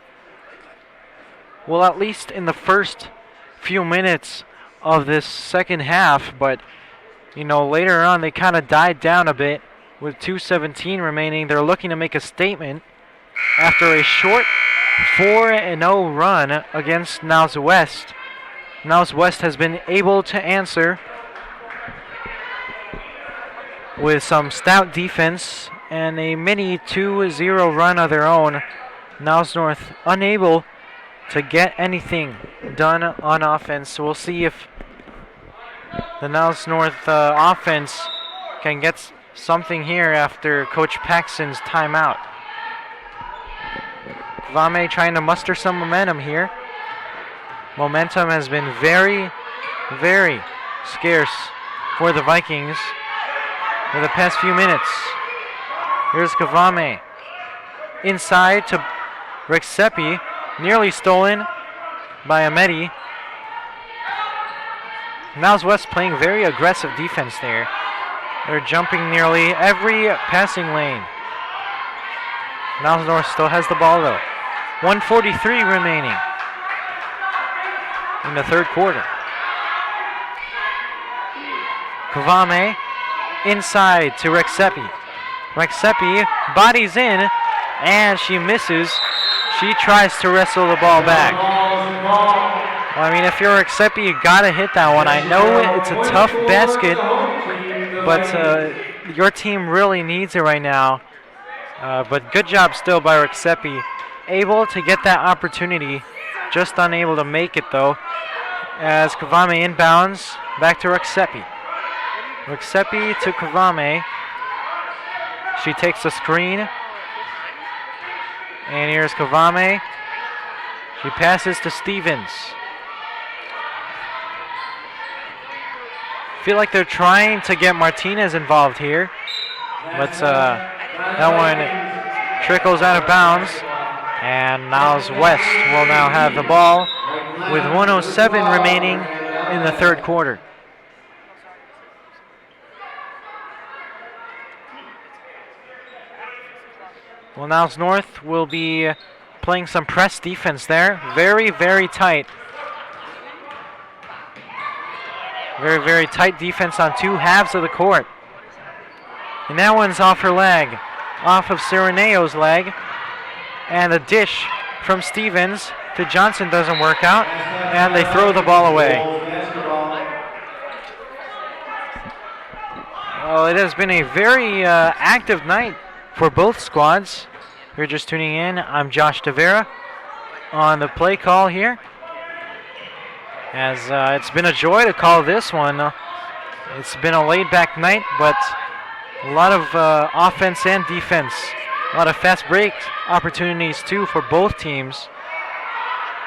well, at least in the first few minutes of this second half, but later on they kind of died down a bit with 2:17 remaining. They're looking to make a statement after a short 4-0 run against Niles West. Niles West has been able to answer with some stout defense and a mini 2-0 run of their own. Niles North unable to get anything done on offense. So we'll see if the Niles North offense can get something here after Coach Paxson's timeout. Kavame trying to muster some momentum here. Momentum has been very, very scarce for the Vikings for the past few minutes. Here's Kavame. Inside to Rexepi. Nearly stolen by Ameti. Niles West playing very aggressive defense there. They're jumping nearly every passing lane. Niles North still has the ball though. 1:43 remaining in the third quarter. Kavame inside to Rexepi. Rexepi bodies in and she misses. She tries to wrestle the ball back. Well, I mean, if you're Rexepi, you gotta hit that one. I know it's a tough basket, but your team really needs it right now. But good job still by Rexepi. Able to get that opportunity, just unable to make it though. As Kavame inbounds, back to Rexepi. Rexepi to Kavame. She takes the screen. And here's Kavame. She passes to Stevens. Feel like they're trying to get Martinez involved here. But that one trickles out of bounds. And Niles West will now have the ball with 1:07 remaining in the third quarter. Well, Niles North will be playing some press defense there. Very, very tight. Very, very tight defense on two halves of the court. And that one's off her leg. Off of Sereneo's leg. And a dish from Stevens to Johnson doesn't work out. And they throw the ball away. Well, it has been a very active night for both squads. If you're just tuning in, I'm Josh DeVera on the play call here. As it's been a joy to call this one. It's been a laid-back night, but a lot of offense and defense A lot of fast break opportunities too for both teams.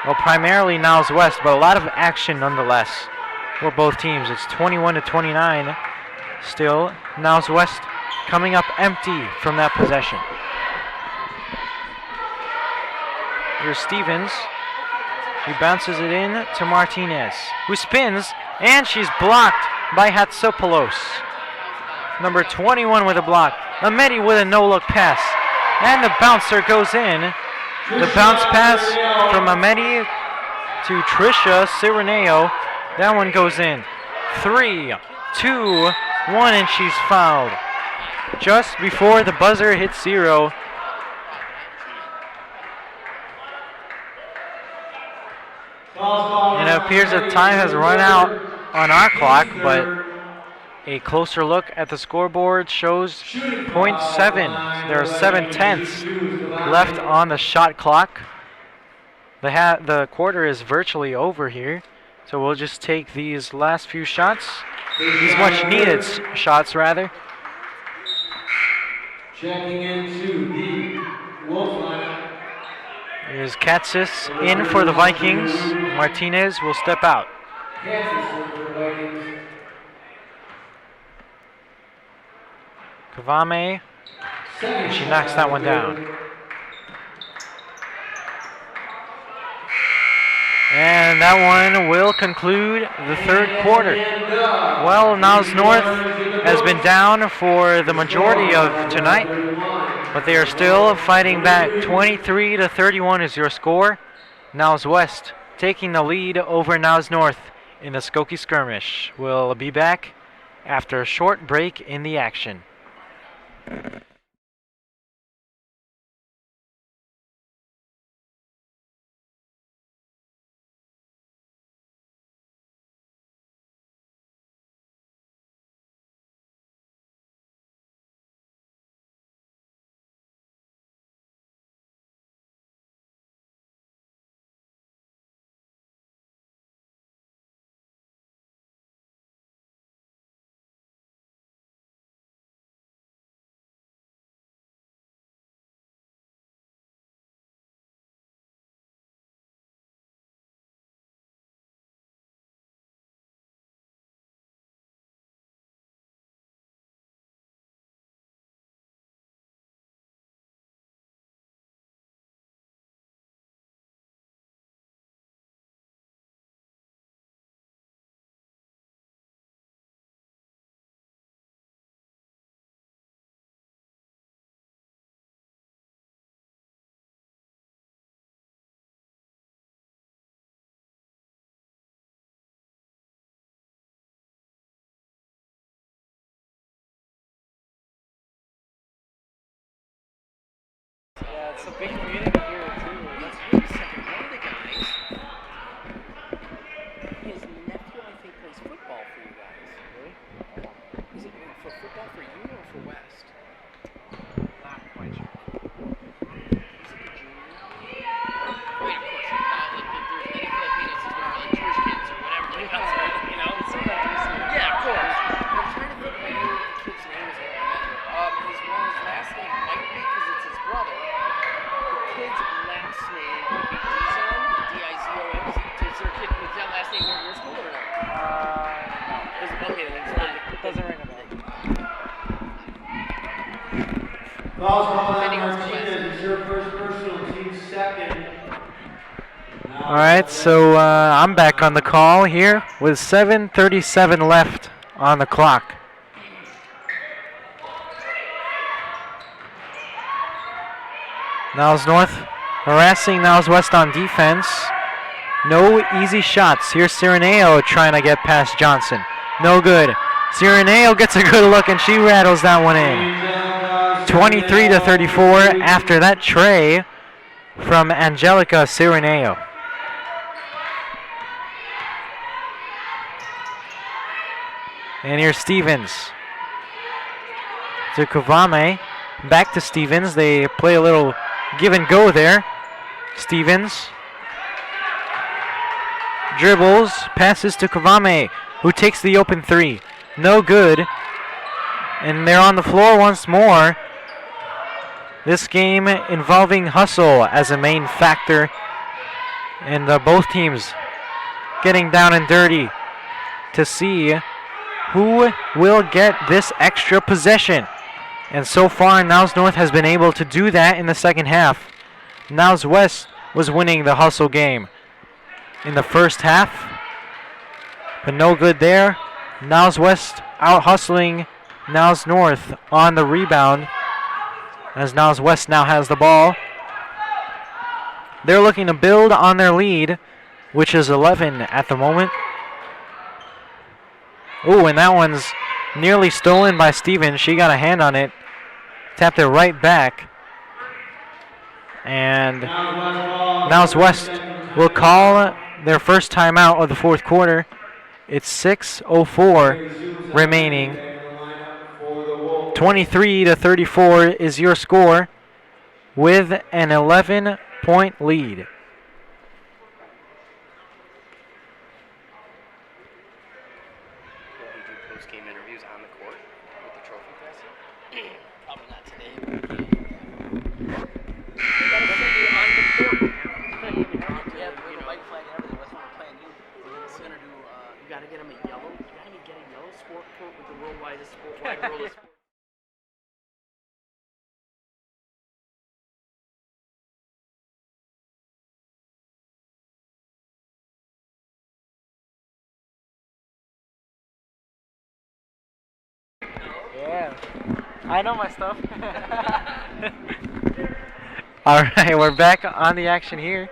Well, primarily Niles West, but a lot of action nonetheless for both teams. It's 21-29 still. Niles West coming up empty from that possession. Here's Stevens. He bounces it in to Martinez, who spins, and she's blocked by Hatsopoulos. Number 21 with a block. Ahmedi with a no-look pass. And the bouncer goes in. The bounce pass from Ahmedi to Trisha Cireneo. That one goes in. 3, 2, 1, and she's fouled. Just before the buzzer hits 0. And it appears that time has run out on our clock, but a closer look at the scoreboard shows .7. There are 7/10 left on the shot clock. The quarter is virtually over here, so we'll just take these last few shots, these much needed shots rather. Checking into the Wolf lineup. Here's Katsis in for the Vikings. Martinez will step out. Kavame, and she knocks that one down. And that one will conclude the third quarter. Well, Niles North has been down for the majority of tonight, but they are still fighting back. 23-31 is your score. Niles West taking the lead over Niles North in the Skokie skirmish. We'll be back after a short break in the action. Yeah, it's a big community here too. Wait a second, one of the guys, his nephew, I think, plays football for you guys. Really? Is it for football for you or for West? Not quite sure. Is it the junior? Wait, of course. There's many Filipinos who are like Jewish kids or whatever. Like that's, you know? It's so bad to see. Yeah, of course. I'm trying to think if I knew what the kid's name is. His last name might be because it's his brother. Kid's last name would be Dizon, D-I-Z-O-N. Is there a kid with that last name in your school or no? No. Okay, then it's not. It doesn't ring a bell. Foul's called on Martinez. It's your first personal, team second. All right, so I'm back on the call here with 7:37 left on the clock. Niles North harassing Niles West on defense. No easy shots. Here's Cireneo trying to get past Johnson. No good. Cireneo gets a good look and she rattles that one in. 23-34 after that tray from Angelica Cireneo. And here's Stevens to Kavame. Back to Stevens. They play a little give and go there. Stevens dribbles, passes to Kavame, who takes the open three. No good. And they're on the floor once more. This game involving hustle as a main factor, and both teams getting down and dirty to see who will get this extra possession. And so far, Niles North has been able to do that in the second half. Niles West was winning the hustle game in the first half, but no good there. Niles West out hustling Niles North on the rebound as Niles West now has the ball. They're looking to build on their lead, which is 11 at the moment. Oh, and that one's nearly stolen by Stevens. She got a hand on it, tapped it right back. And Niles West will call their first timeout of the fourth quarter. It's 6:04 remaining. 23-34 is your score with an 11-point lead. Post-game interviews on the court with the trophy presser? Probably not today. Yeah, with the white flag and everything, that's what we're playing. You gotta get him a yellow. You gotta get a yellow sport coat with the worldwide sport, wide world of sport. Yeah, I know my stuff. All right, we're back on the action here.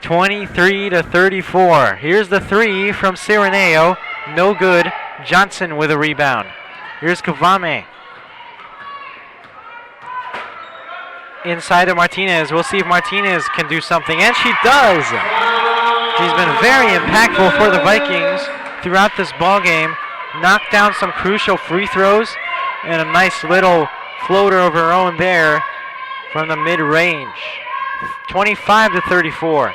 23-34. Here's the three from Cireneo. No good. Johnson with a rebound. Here's Kavame. Inside to Martinez. We'll see if Martinez can do something, and she does. She's been very impactful for the Vikings throughout this ball game. Knocked down some crucial free throws and a nice little floater of her own there from the mid-range. 25-34.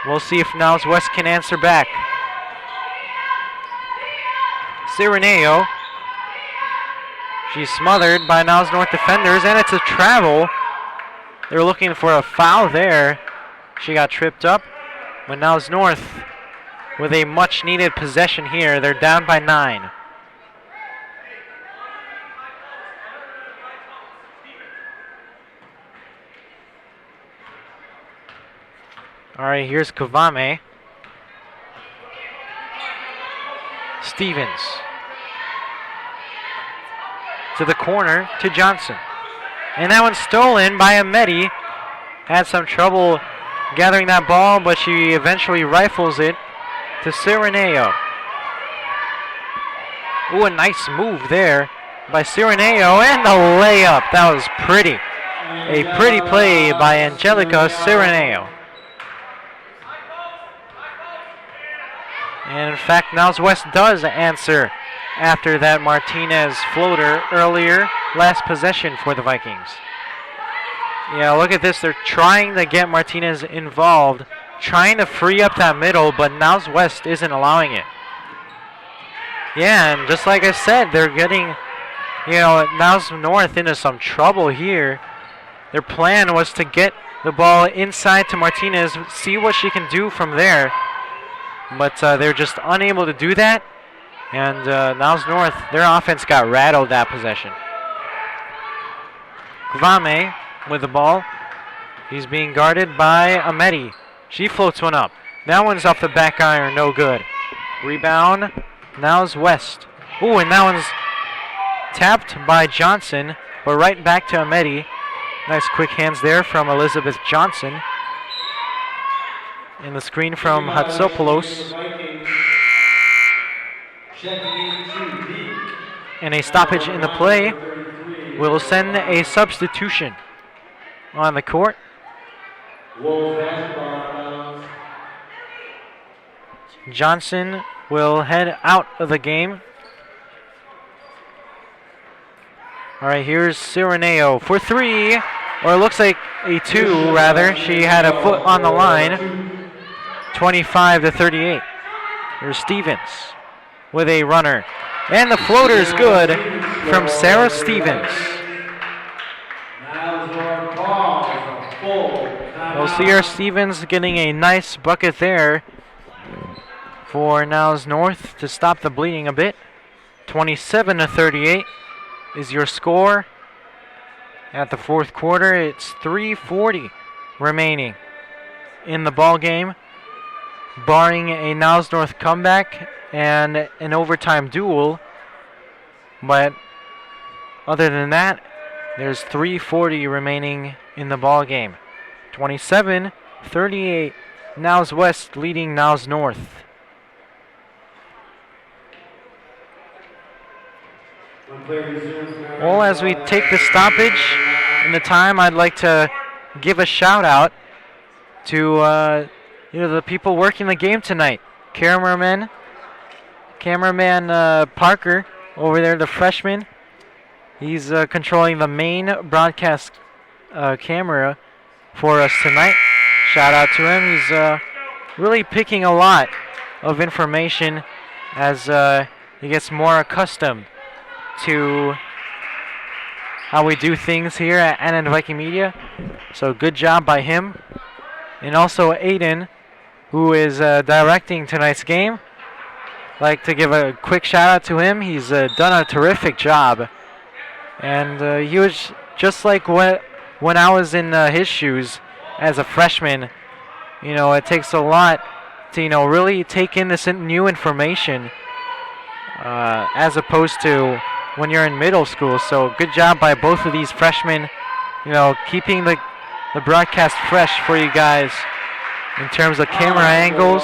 We'll see if Niles West can answer back. Cireneo. She's smothered by Niles North defenders, and it's a travel. They're looking for a foul there. She got tripped up. But Niles North with a much-needed possession here. They're down by 9. All right, here's Kavame. Stevens. To the corner to Johnson. And that one's stolen by Ameti. Had some trouble gathering that ball, but she eventually rifles it to Cireneo. Ooh, a nice move there by Cireneo, and the layup. That was pretty. A pretty play by Angelica Cireneo. And in fact, Niles West does answer after that Martinez floater earlier. Last possession for the Vikings. Yeah, look at this. They're trying to get Martinez involved, trying to free up that middle, but Niles West isn't allowing it. Yeah, and just like I said, they're getting, Niles North into some trouble here. Their plan was to get the ball inside to Martinez, see what she can do from there. But they're just unable to do that. And Niles North, their offense got rattled that possession. Kvame with the ball. He's being guarded by Ameti. She floats one up. That one's off the back iron, no good. Rebound, Niles West. Ooh, and that one's tapped by Johnson, but right back to Ameti. Nice quick hands there from Elizabeth Johnson. And the screen from Hatsopoulos. And a stoppage in the play will send a substitution on the court. Johnson will head out of the game. All right, here's Cireneo for 3, or it looks like a 2 rather. She had a foot on the line. 25-38. Here's Stevens with a runner. And the floater is good from Sarah Stevens. Well, Sierra Stevens getting a nice bucket there for Niles North to stop the bleeding a bit. 27-38 is your score at the fourth quarter. It's 3:40 remaining in the ball game, barring a Niles North comeback and an overtime duel. But other than that, there's 3:40 remaining in the ball game. 27-38, Niles West leading Niles North. Well, as we take the stoppage in the time, I'd like to give a shout out to the people working the game tonight. Cameraman Parker over there, the freshman. He's controlling the main broadcast camera for us tonight. Shout out to him. He's really picking a lot of information as he gets more accustomed to how we do things here at NN Viking Media. So good job by him. And also Aiden, who is directing tonight's game. I'd like to give a quick shout out to him. He's done a terrific job. And he was just like when I was in his shoes as a freshman. You know, it takes a lot to, really take in this new information as opposed to when you're in middle school. So good job by both of these freshmen, keeping the broadcast fresh for you guys in terms of camera angles.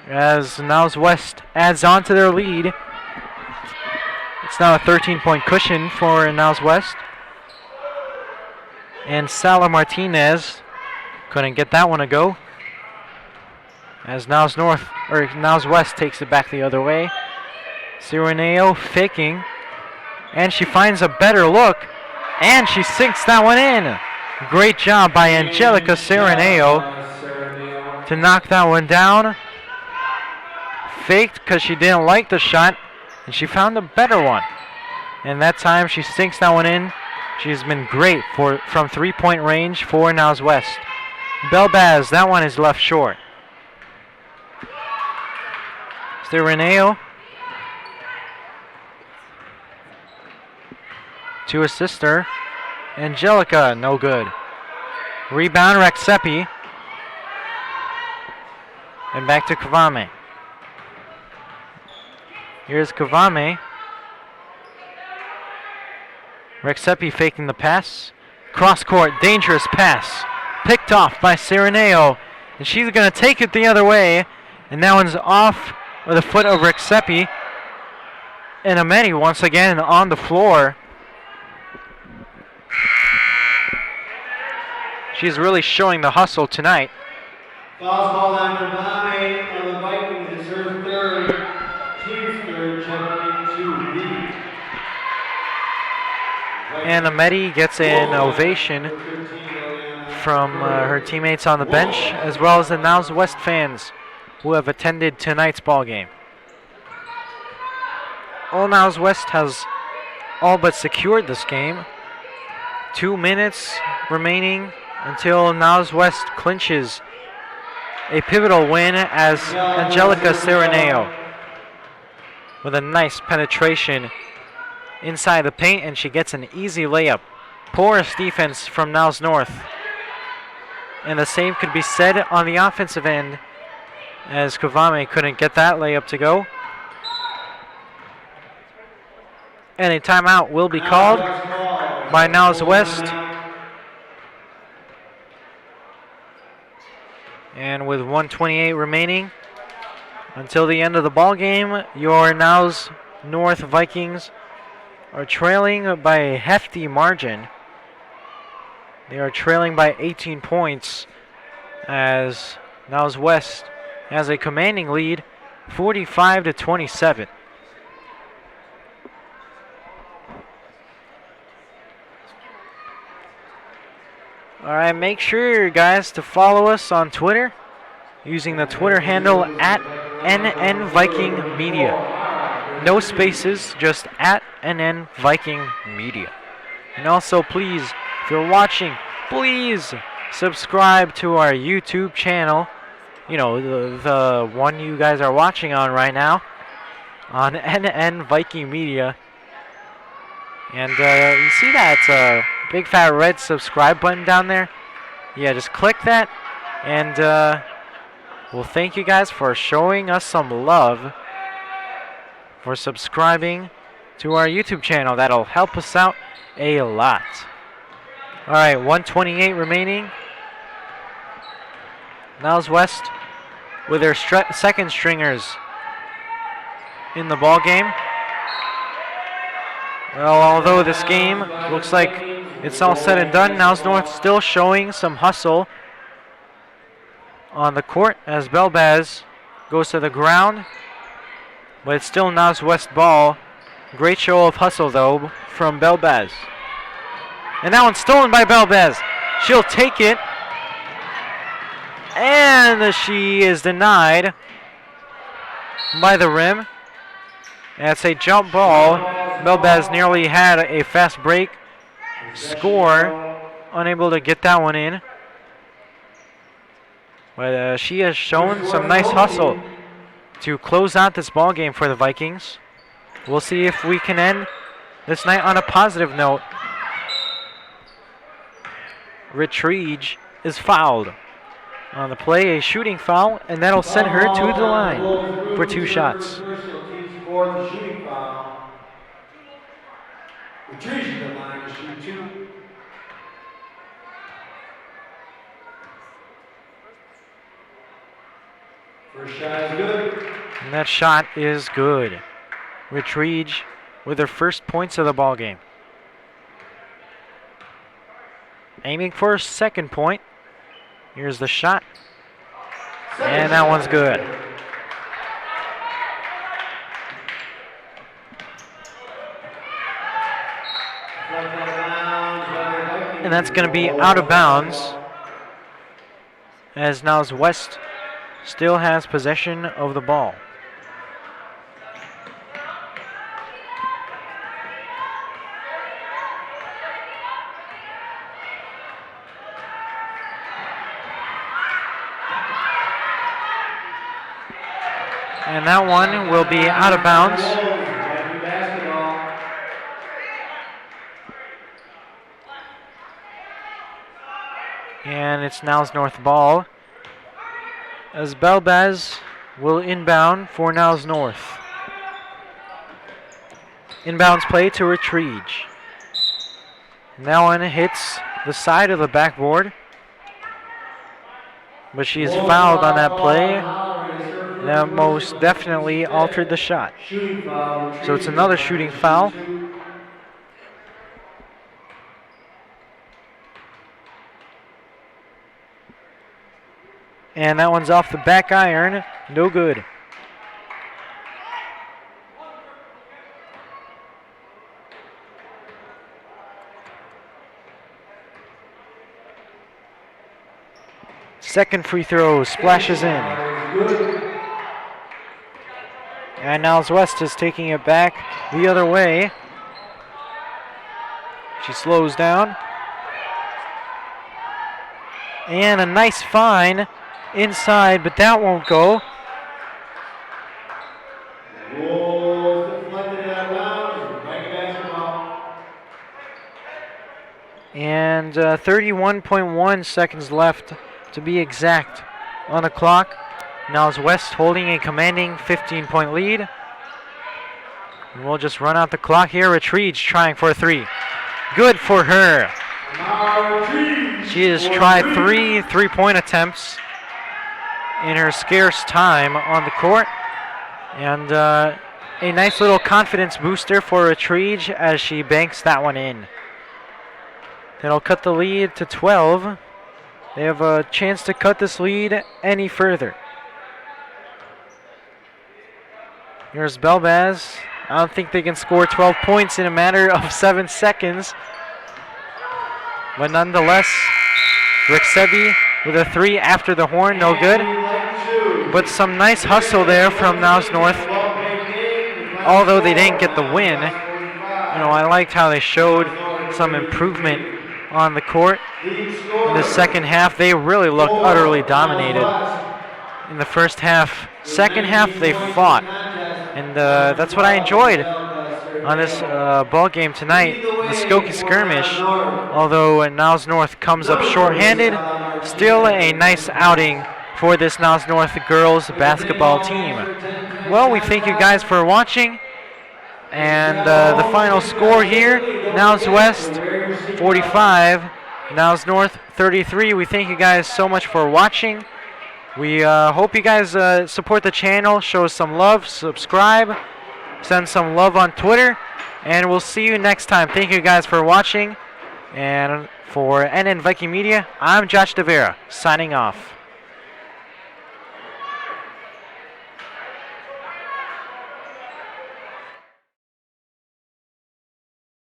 As Niles West adds on to their lead. It's now a 13-point cushion for Niles West. And Sala Martinez couldn't get that one to go. As Niles West takes it back the other way. Cireneo faking. And she finds a better look. And she sinks that one in. Great job by Angelica Cireneo to knock that one down. Faked because she didn't like the shot. And she found a better one. And that time she sinks that one in. She's been great from 3-point range for Niles West. Belbaz, that one is left short. Cireneo to her sister. Angelica, no good. Rebound, Rexepi. And back to Kavame. Here's Kavame. Rexepi faking the pass. Cross court, dangerous pass. Picked off by Cireneo. And she's going to take it the other way. And that one's off with a foot of Rexepi. And Ameti once again on the floor. She's really showing the hustle tonight. Foul call on Kavame on the Vikings. It's her third. Team's third, checking into the. And Ameti gets an ovation from her teammates on the bench, as well as the Niles West fans who have attended tonight's ball game. Niles West has all but secured this game. 2 minutes remaining until Niles West clinches a pivotal win as Angelica Cireneo with a nice penetration inside the paint, and she gets an easy layup. Porous defense from Niles North. And the same could be said on the offensive end as Kavame couldn't get that layup to go. And a timeout will be called by Niles West. And with 1:28 remaining until the end of the ball game, your Niles North Vikings are trailing by a hefty margin. They are trailing by 18 points as Niles West has a commanding lead, 45-27. All right, make sure, guys, to follow us on Twitter using the Twitter handle at NN Viking Media. No spaces, just at NN Viking Media. And also, please, if you're watching, please subscribe to our YouTube channel. You know, the one you guys are watching on right now on NN Viking Media. And you see that big fat red subscribe button down there? Yeah, just click that, and we'll thank you guys for showing us some love, for subscribing to our YouTube channel. That'll help us out a lot. All right, 1:28 remaining. Niles West with their second stringers in the ball game. Well, although this game looks like it's all said and done, Niles North still showing some hustle on the court as Belbaz goes to the ground. But it's still Niles West ball. Great show of hustle, though, from Belbaz. And that one's stolen by Belbaz. She'll take it. And she is denied by the rim. That's a jump ball. Belbaz nearly had a fast break score. Unable to get that one in. But she has shown some nice hustle to close out this ball game for the Vikings. We'll see if we can end this night on a positive note. Retriege is fouled on the play, a shooting foul, and that'll send her to the line for 2 shots. Retrieve the line to shoot 2. First shot is good. And that shot is good. Retriege with her first points of the ball game. Aiming for a second point. Here's the shot. And that one's good. And that's going to be out of bounds, as Niles West still has possession of the ball. And that one will be out of bounds. And it's Niles North ball, as Belbaz will inbound for Niles North. Inbounds play to Retriege. And that one hits the side of the backboard, but she is fouled on that play. That most definitely altered the shot. So it's another shooting foul. And that one's off the back iron. No good. Second free throw splashes in. And Niles West is taking it back the other way. She slows down. And a nice find inside, but that won't go. And 31.1 seconds left to be exact on the clock. Niles West holding a commanding 15-point lead. And we'll just run out the clock here. Retriege trying for a 3. Good for her. She has tried 3 3-point attempts in her scarce time on the court. And a nice little confidence booster for Retriege as she banks that one in. That'll cut the lead to 12. They have a chance to cut this lead any further. Here's Belbaz. I don't think they can score 12 points in a matter of 7 seconds. But nonetheless, Rixebi with a 3 after the horn, no good. But some nice hustle there from Niles North. Although they didn't get the win, you know, I liked how they showed some improvement on the court. Leading scorer, In the second half, they really looked 4, utterly dominated. Northwest. In the first half, second half, they fought. And that's what I enjoyed on this ball game tonight, the Skokie skirmish. Although Niles North comes up shorthanded, still a nice outing for this Niles North girls basketball team. Well, we thank you guys for watching. And the final score here, Niles West 45, Niles North 33. We thank you guys so much for watching. We hope you guys support the channel, show us some love, subscribe, send some love on Twitter, and we'll see you next time. Thank you guys for watching. And for NN Viking Media, I'm Josh DeVera, signing off.